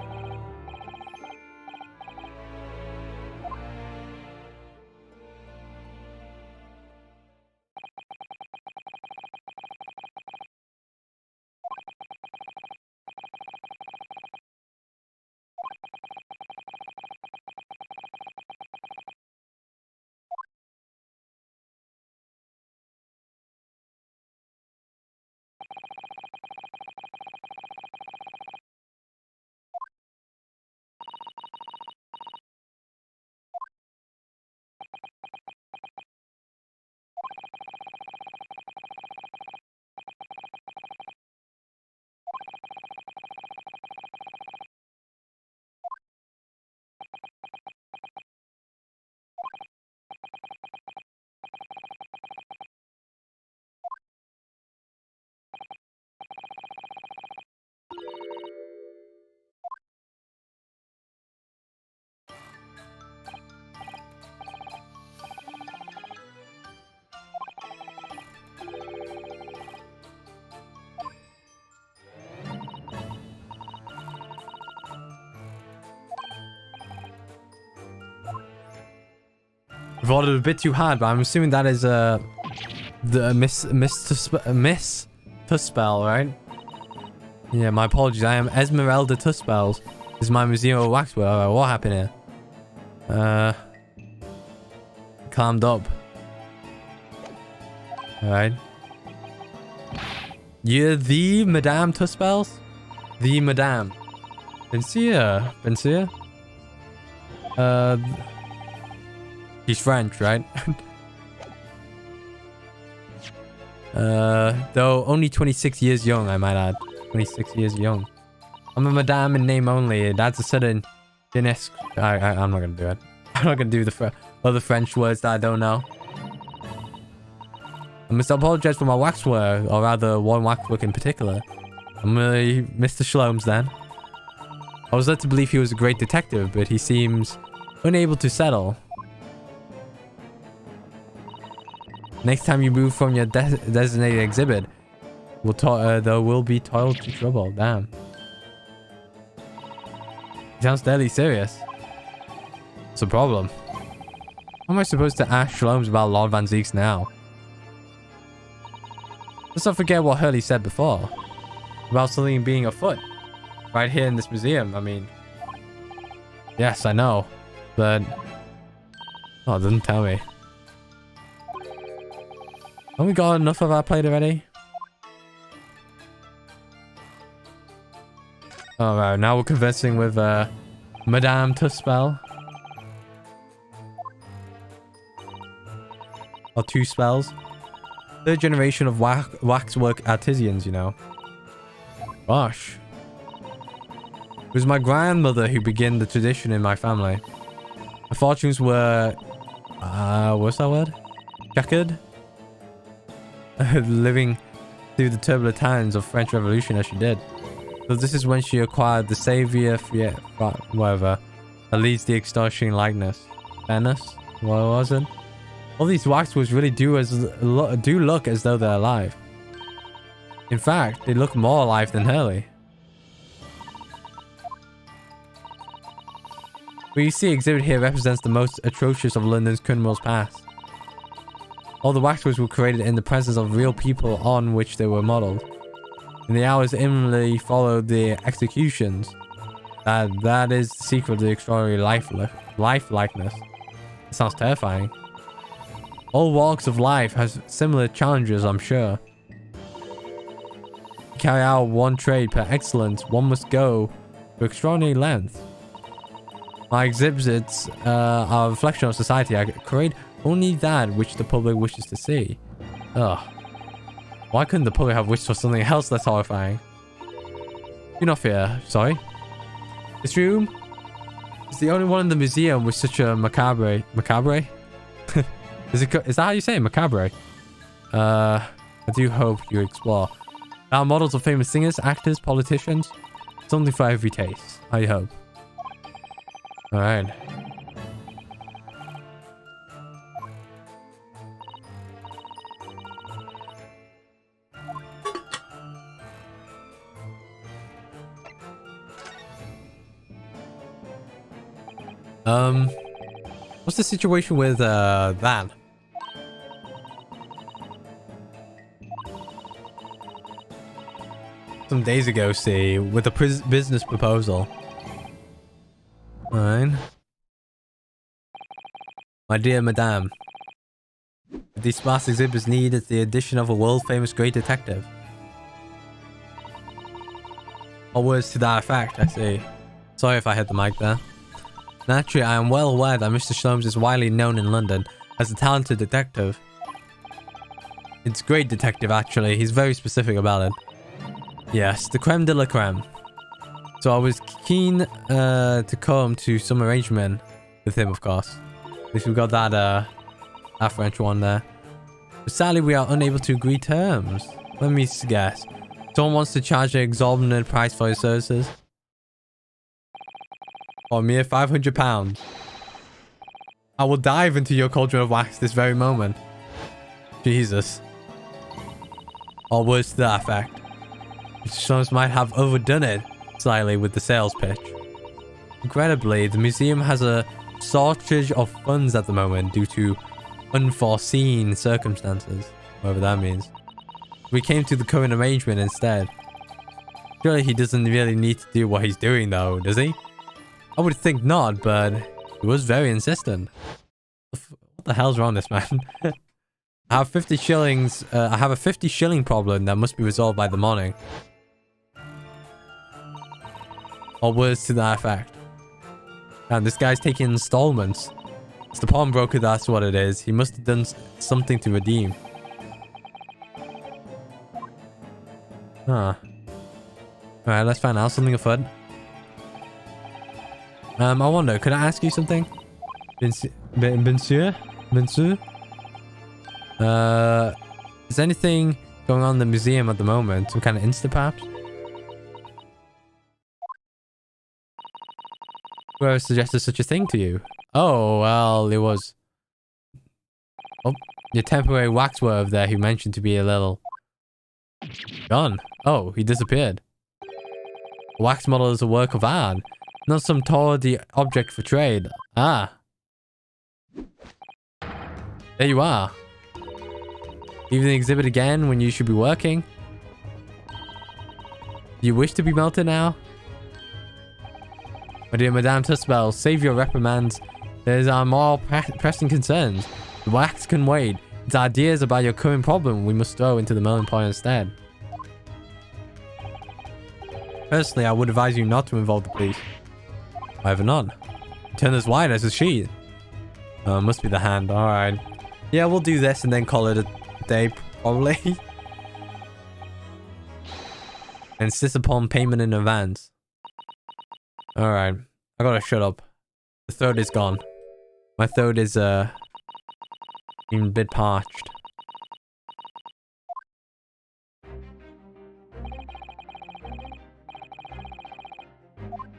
I've ordered a bit too hard, but I'm assuming that is the Miss Tuspel, right? Yeah, my apologies. I am Esmeralda Tuspels. This is my museum of waxwork. Alright, what happened here? Calmed up. Alright. You're the Madame Tuspels? The Madame. Bencia. She's French, right? Though only 26 years young, I might add. 26 years young. I'm a madame in name only. That's a sudden Jeunesse. I'm not gonna do it. I'm not gonna do the other French words that I don't know. I must apologize for my waxwork, or rather one waxwork in particular. I'm Mr. Shlomes then. I was led to believe he was a great detective, but he seems unable to settle. Next time you move from your designated exhibit, there will be toil to trouble. Damn. Sounds deadly serious. What's the problem? How am I supposed to ask Shlomes about Lord Van Zeeks now? Let's not forget what Hurley said before. About something being afoot. Right here in this museum, I mean. Yes, I know. But... oh, it doesn't tell me. Haven't we got enough of our plate already? Alright, now we're conversing with Madame Tuspel. Or two spells. Third generation of waxwork artisans, you know. Gosh. It was my grandmother who began the tradition in my family. Her fortunes were... what's that word? Checkered? Living through the turbulent times of French Revolution as she did. So this is when she acquired the savior, whatever, that leads the extortion likeness. Fairness? What was it? All these waxworks really do look as though they're alive. In fact, they look more alive than Hurley. What you see exhibit here represents the most atrocious of London's criminals past. All the waxworks were created in the presence of real people on which they were modelled. In the hours imminently followed the executions. That is the secret of the extraordinary life-likeness. It sounds terrifying. All walks of life has similar challenges, I'm sure. To carry out one trade per excellence, one must go to extraordinary lengths. My exhibits are a reflection of society. I create only that which the public wishes to see. Ugh. Why couldn't the public have wished for something else less horrifying? Do not fear. Sorry. This room is the only one in the museum with such a macabre... macabre? Is that how you say it? Macabre? I do hope you explore. There are models of famous singers, actors, politicians. Something for every taste. I hope. Alright. What's the situation with that? Some days ago, see, with a business proposal. Fine. My dear madame, what these sparse exhibits need is the addition of a world-famous great detective. Or words to that effect, I see. Sorry if I hit the mic there. Naturally, I am well aware that Mr. Shlomes is widely known in London as a talented detective. It's great detective, actually. He's very specific about it. Yes, the creme de la creme. So I was keen to come to some arrangement with him, of course. At least we got that French one there. But sadly, we are unable to agree terms. Let me guess. Someone wants to charge an exorbitant price for his services? Or mere £500. I will dive into your cauldron of wax this very moment. Jesus. Or words to that effect. Mr. Shlomes might have overdone it slightly with the sales pitch. Incredibly, the museum has a shortage of funds at the moment due to unforeseen circumstances, whatever that means. We came to the current arrangement instead. Surely he doesn't really need to do what he's doing though, does he? I would think not, but he was very insistent. What the hell's wrong with this man? I have 50 shillings. I have a 50 shilling problem that must be resolved by the morning. Or words to that effect. And this guy's taking installments. It's the pawnbroker, that's what it is. He must have done something to redeem. Huh. Alright, let's find out something afoot. I wonder, could I ask you something? Monsieur? Is anything going on in the museum at the moment? Some kind of insta perhaps? Whoever suggested such a thing to you? Oh, well, it was... Oh, Your temporary wax swerve there who mentioned to be a little... gone. Oh, he disappeared. A wax model is a work of art, not some tawdry object for trade. Ah. There you are. Leaving the exhibit again when you should be working? Do you wish to be melted now? My dear Madame Tussbell, save your reprimands. There's our more pressing concerns. The wax can wait. It's ideas about your current problem we must throw into the melting pot instead. Personally, I would advise you not to involve the police. Why ever not? Turn as wide as a sheet. Must be the hand. Alright. Yeah, we'll do this and then call it a day, probably. Insist upon payment in advance. Alright. I gotta shut up. The throat is gone. My throat is, even a bit parched.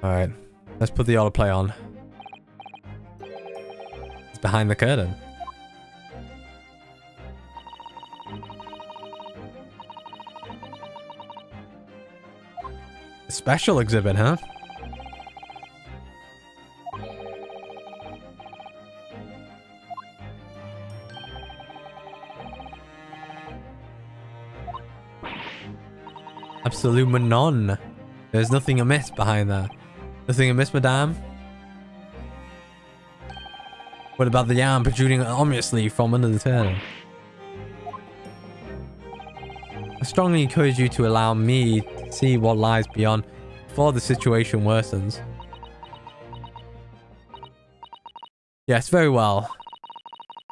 Alright. Let's put the autoplay on. It's behind the curtain. A special exhibit, huh? Absolutely none. There's nothing amiss behind that. Nothing amiss, madame? What about the arm protruding ominously from under the turtle? I strongly encourage you to allow me to see what lies beyond before the situation worsens. Yes, very well.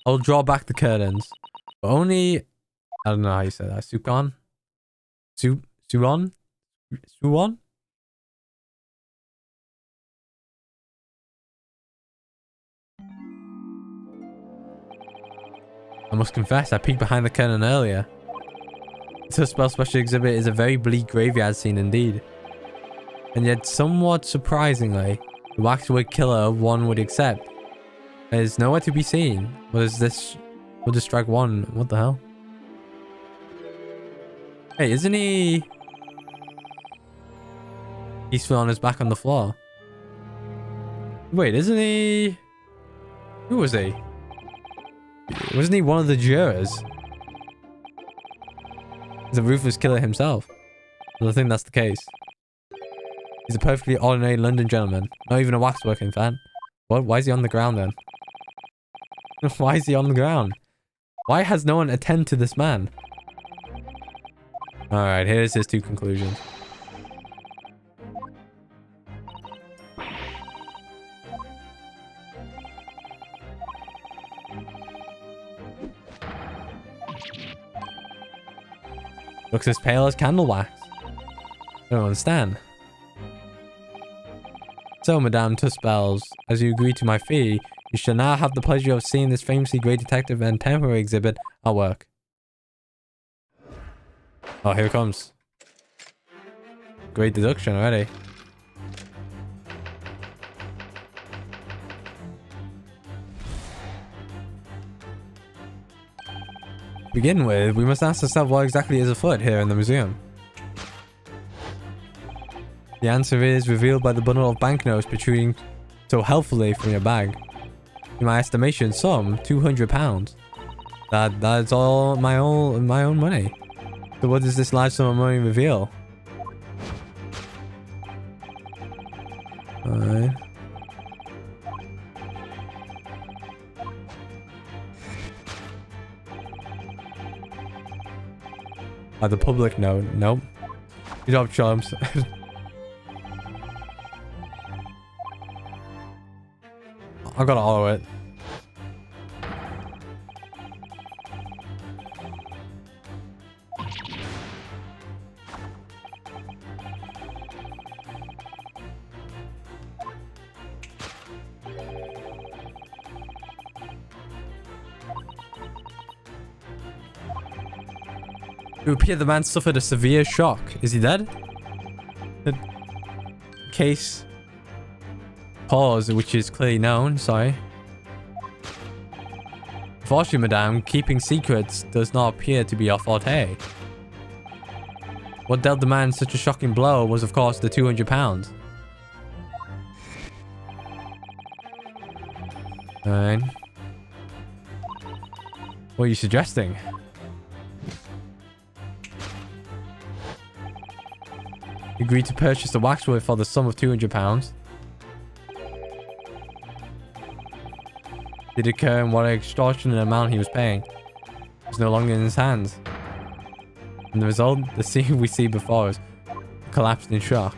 I'll draw back the curtains. But only... I don't know how you say that. Sukan? Suron? Suwon? I must confess, I peeked behind the curtain earlier. The Tussbell special exhibit is a very bleak graveyard scene indeed. And yet, somewhat surprisingly, the waxwork killer one would accept is nowhere to be seen. What is this? We'll just strike one. What the hell? Hey, isn't he... He's still on his back on the floor. Wait, isn't he... Who was he? Wasn't he one of the jurors? He's a ruthless killer himself. I don't think that's the case. He's a perfectly ordinary London gentleman. Not even a waxworking fan. What? Why is he on the ground then? Why is he on the ground? Why has no one attended to this man? Alright, here's his two conclusions. Looks as pale as candle wax. I don't understand. So, Madame Tussbells, as you agree to my fee, you shall now have the pleasure of seeing this famously great detective and temporary exhibit at work. Oh, here it comes. Great deduction already. To begin with, we must ask ourselves what exactly is afoot here in the museum. The answer is revealed by the bundle of banknotes protruding so helpfully from your bag. In my estimation, some £200. That's all my own money. So what does this large sum of money reveal? Alright. The public note. Nope. Good job, chumps. I gotta auto it. It would appear the man suffered a severe shock. Is he dead? The case cause, which is clearly known, sorry. Unfortunately, madame, keeping secrets does not appear to be your forte. What dealt the man such a shocking blow was, of course, the £200. Alright. What are you suggesting? You agreed to purchase the waxwork for the sum of £200. Did it occur in what extortionate amount he was paying? It was no longer in his hands. And the result, the scene we see before us, collapsed in shock.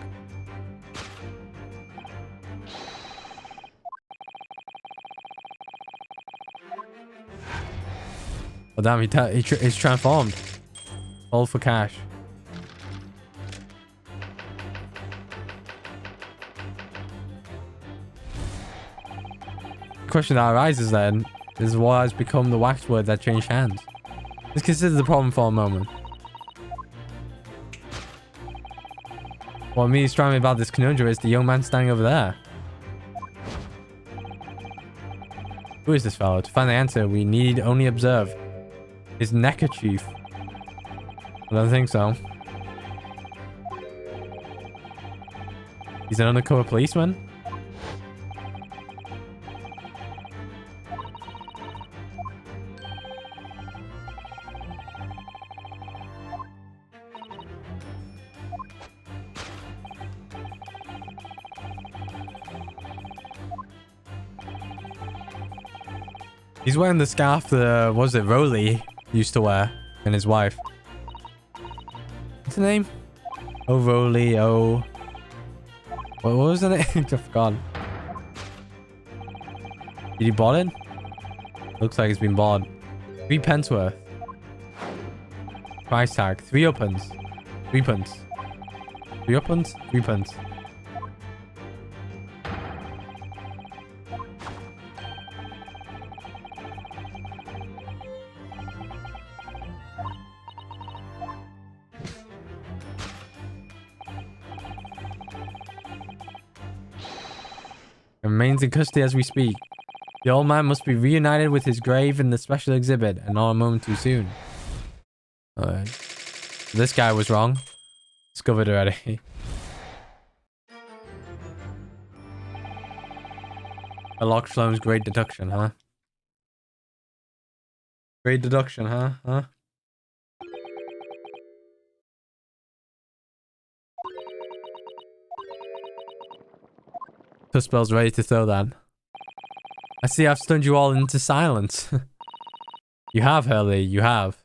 Oh damn, he's transformed. All for cash. The question that arises then is what has become the waxwork that changed hands. Let's consider the problem for a moment. What immediately struck me about this conundrum is the young man standing over there. Who is this fellow? To find the answer, we need only observe his neckerchief. I don't think so. He's an undercover policeman? He's wearing the scarf that, what was it, Rowley used to wear, and his wife. What's the name? Oh, Rowley, oh... What was the name? I forgot. Did he bought it? Looks like it's been bought. 3 pence worth. Price tag. 3 uppence. 3 pence. 3 uppence? 3 pence. Remains in custody as we speak. The old man must be reunited with his grave in the special exhibit, and not a moment too soon. Alright. This guy was wrong. Discovered already. Unlock Shlom's great deduction, huh? Great deduction, huh? Huh? Tuspel's ready to throw that. I see I've stunned you all into silence. You have, Hurley, you have.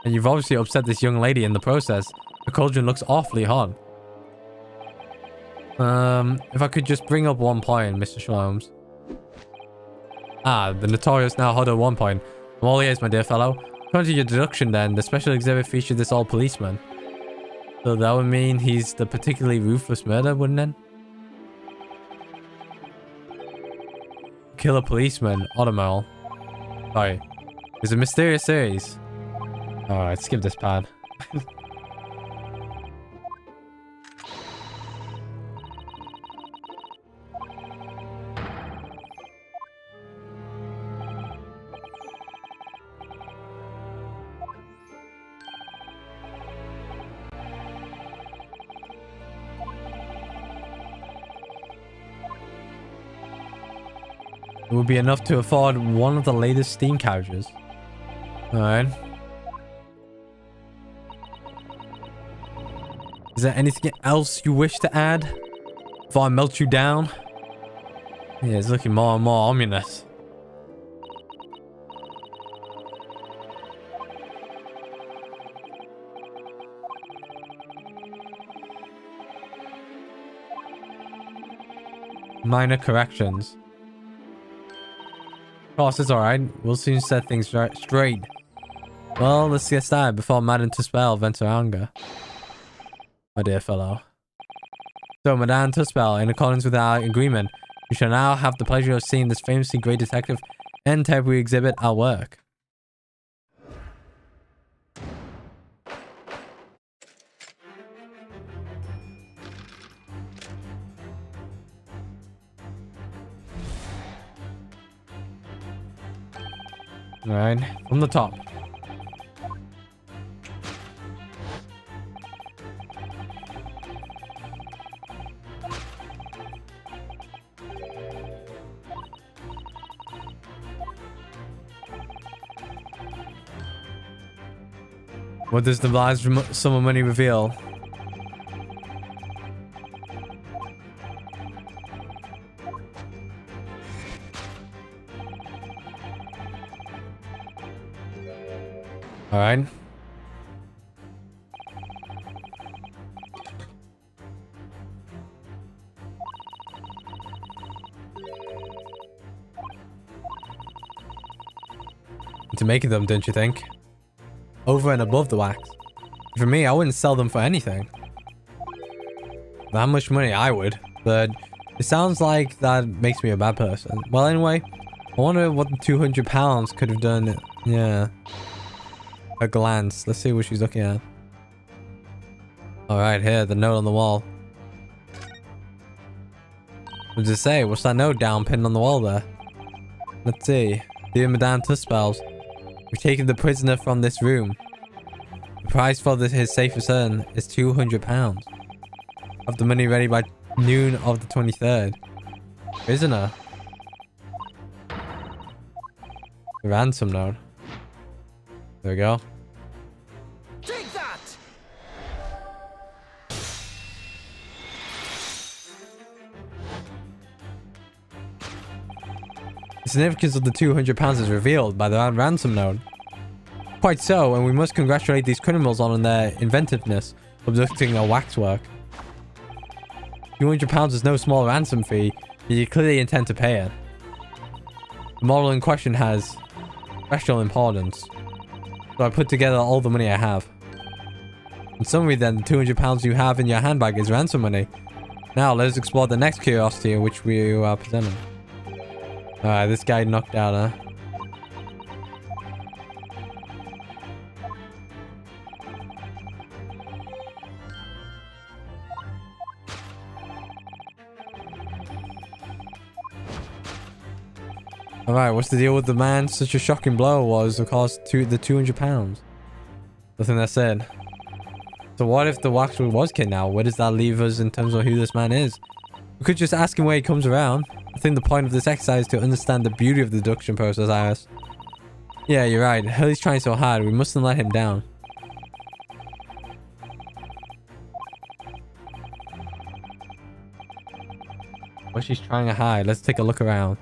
And you've obviously upset this young lady in the process. The cauldron looks awfully hot. If I could just bring up one point, Mr. Sholmes. Ah, the notorious now hot at one point. I'm all ears, my dear fellow. According to your deduction then, the special exhibit featured this old policeman. So that would mean he's the particularly ruthless murderer, wouldn't it? Killer policeman, Automobile. Sorry. It's a mysterious series. Alright, skip this pad. It would be enough to afford one of the latest steam carriages. Alright. Is there anything else you wish to add before I melt you down? Yeah, it's looking more and more ominous. Minor corrections. Of course, it's alright. We'll soon set things straight. Well, let's get started before Madame Tuspel vents her anger. My dear fellow. So, Madame Tuspel, in accordance with our agreement, we shall now have the pleasure of seeing this famously great detective and temporary exhibit at work. All right, from the top. What does the large sum of money reveal? All right. To make them, don't you think? Over and above the wax. For me, I wouldn't sell them for anything. For how much money I would, but it sounds like that makes me a bad person. Well, anyway, I wonder what the £200 could have done. Yeah. A glance. Let's see what she's looking at. Alright, here, the note on the wall. What does it say? What's that note down pinned on the wall there? Let's see. Dear Madame Tussbells, we've taken the prisoner from this room. The price for his safe return is £200. Have the money ready by noon of the 23rd. Prisoner. The ransom note. There we go. Take that! The significance of the £200 is revealed by the ransom note. Quite so, and we must congratulate these criminals on their inventiveness, abducting our waxwork. £200 is no small ransom fee, but you clearly intend to pay it. The model in question has special importance, so I put together all the money I have. In summary then, the £200 you have in your handbag is ransom money. Now let us explore the next curiosity in which we are presented. Alright, this guy knocked out, huh? Alright, what's the deal with the man? Such a shocking blow was the cost to the £200. Nothing that's said. So what if the waxwork was kidnapped? Where does that leave us in terms of who this man is? We could just ask him where he comes around. I think the point of this exercise is to understand the beauty of the deduction process, Iris. Yeah, you're right. Hurley's trying so hard. We mustn't let him down. What she's trying to hide. Let's take a look around.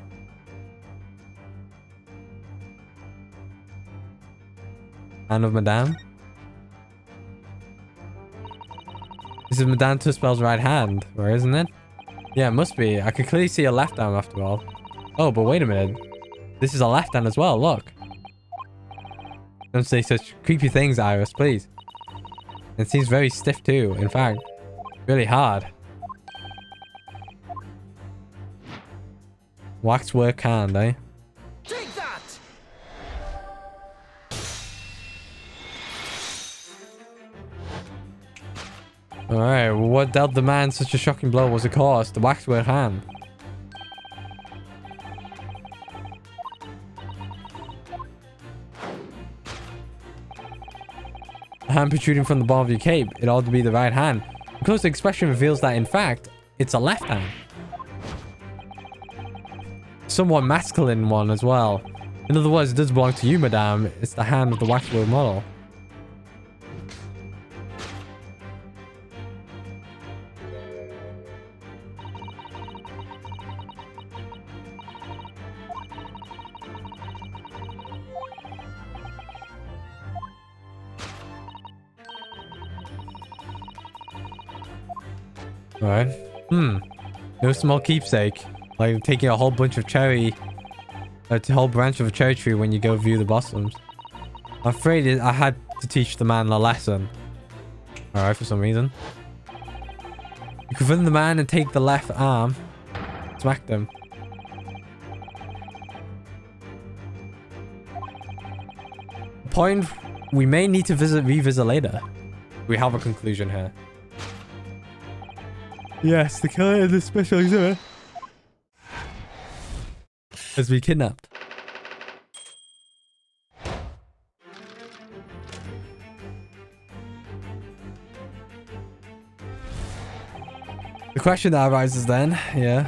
Hand of Madame? This is Madame Tussbell's right hand, or isn't it? Yeah, it must be. I can clearly see a left arm after all. Oh, but wait a minute. This is a left hand as well, look. Don't say such creepy things, Iris, please. It seems very stiff too. In fact, really hard. Waxwork hand, eh? Take that! Alright, well, what dealt the man such a shocking blow was of course the waxwork hand. A hand protruding from the bottom of your cape, it ought to be the right hand. The close expression reveals that in fact, it's a left hand. Somewhat masculine one as well. In other words, it does belong to you, madame. It's the hand of the waxwork model. Alright. No small keepsake. Like taking a whole bunch of cherry... a whole branch of a cherry tree when you go view the blossoms. I'm afraid I had to teach the man a lesson. Alright, for some reason. You confront the man and take the left arm. Smack them. Point we may need to revisit later. We have a conclusion here. Yes, the killer in this special exhibit has been kidnapped. The question that arises then, yeah.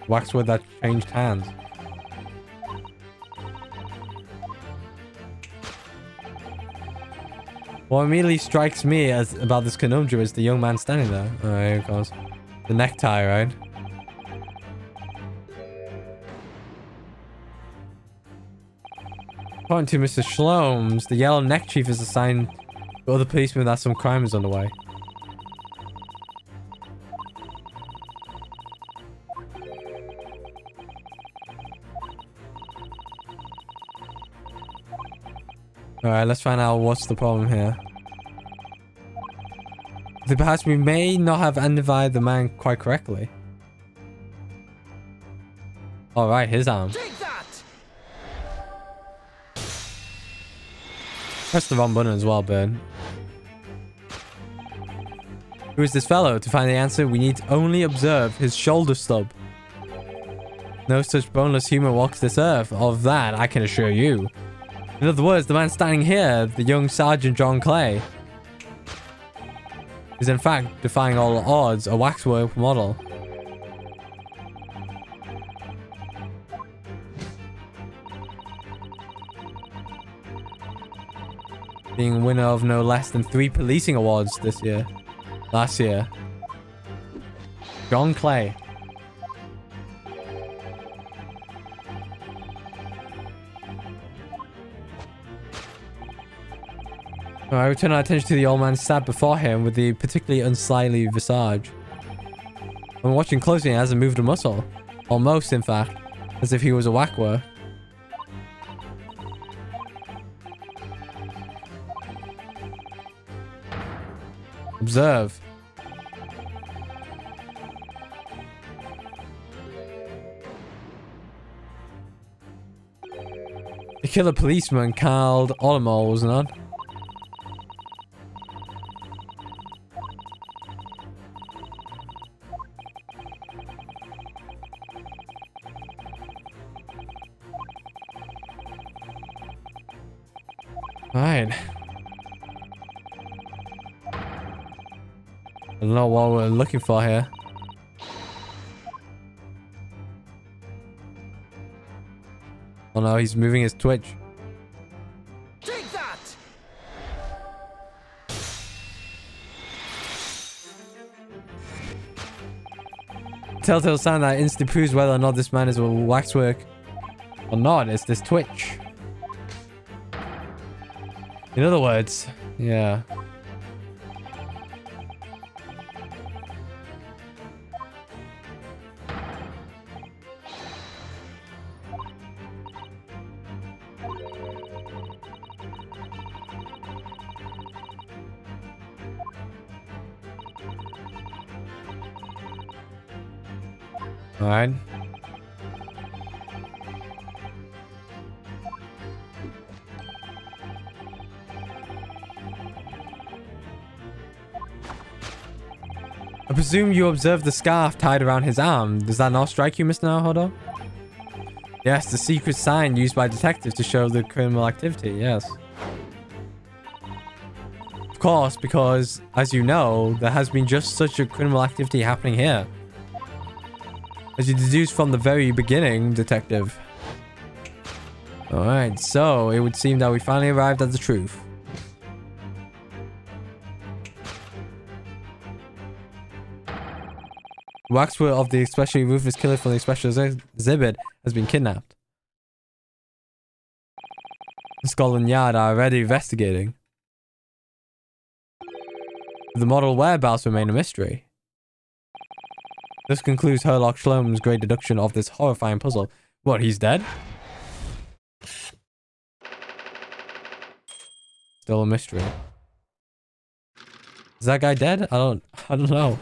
Waxwork that changed hands. What immediately strikes me as about this conundrum is the young man standing there. Oh, here it goes. The necktie, right? According to Mr. Shlomes, the yellow neck chief is assigned to other policemen that some crime is underway. Alright, let's find out what's the problem here. Perhaps we may not have identified the man quite correctly. Alright, his arm. Take that! Press the wrong button as well, Bird. Who is this fellow? To find the answer, we need to only observe his shoulder stub. No such boneless human walks this earth. Of that, I can assure you. In other words, the man standing here, the young Sergeant John Clay, is in fact, defying all odds, a waxwork model. Being winner of no less than 3 policing awards this year. Last year. John Clay. Alright, we turn our attention to the old man stabbed before him with the particularly unsightly visage. When watching closely, he hasn't moved a muscle. Almost, in fact, as if he was a whackwork. Observe. The killer policeman called Olimol was not. Right. I don't know what we're looking for here. Oh no, he's moving his twitch. Take that! Telltale sign that instantly proves whether or not this man is a waxwork or not. It's this twitch. In other words, yeah. All right. I presume you observed the scarf tied around his arm. Does that not strike you, Mr. Naruhodo? Yes, the secret sign used by detectives to show the criminal activity, yes. Of course, because, as you know, there has been just such a criminal activity happening here. As you deduced from the very beginning, detective. Alright, so it would seem that we finally arrived at the truth. Waxwork of the especially ruthless killer from the special exhibit has been kidnapped. Scotland Yard are already investigating. The model whereabouts remain a mystery. This concludes Herlock Sholmes' great deduction of this horrifying puzzle. What, he's dead? Still a mystery. Is that guy dead? I don't know.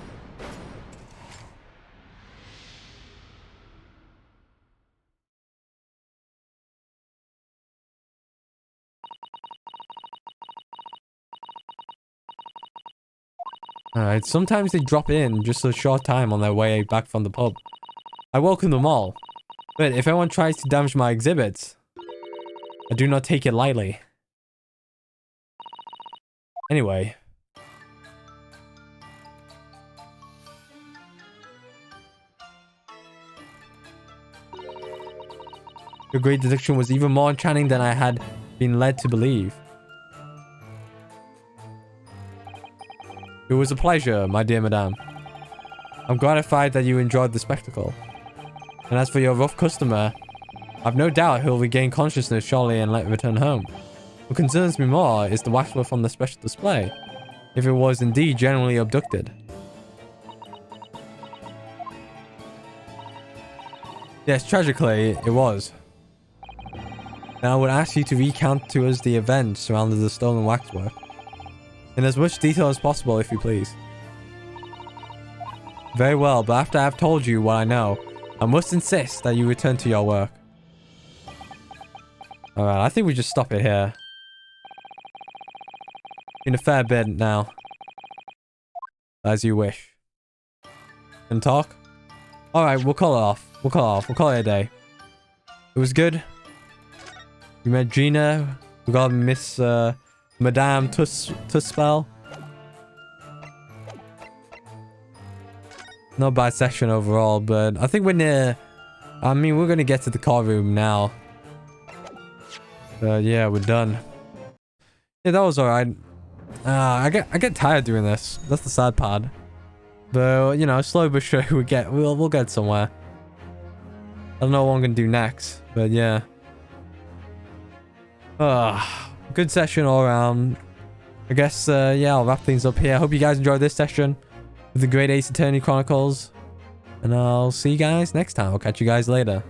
Alright, sometimes they drop in just a short time on their way back from the pub. I welcome them all. But if anyone tries to damage my exhibits, I do not take it lightly. Anyway. Your great deduction was even more enchanting than I had been led to believe. It was a pleasure, my dear madame. I'm gratified that you enjoyed the spectacle. And as for your rough customer, I've no doubt he'll regain consciousness shortly and return home. What concerns me more is the waxwork from the special display, if it was indeed genuinely abducted. Yes, tragically, it was. Now I would ask you to recount to us the events surrounding the stolen waxwork. In as much detail as possible, if you please. Very well, but after I've told you what I know, I must insist that you return to your work. Alright, I think we just stop it here. In a fair bit now. As you wish. And talk? Alright, we'll call it off. We'll call it a day. It was good. We met Gina. We got Miss Madame Tuspel. Not bad session overall, but I think we're near... I mean, we're gonna get to the car room now. Yeah, we're done. Yeah, that was alright. I get tired doing this. That's the sad part. But you know, slow but sure we'll get somewhere. I don't know what I'm gonna do next, but yeah. Good session all around. I guess yeah, I'll wrap things up here. I hope you guys enjoyed this session with the Great Ace Attorney Chronicles. And I'll see you guys next time. I'll catch you guys later.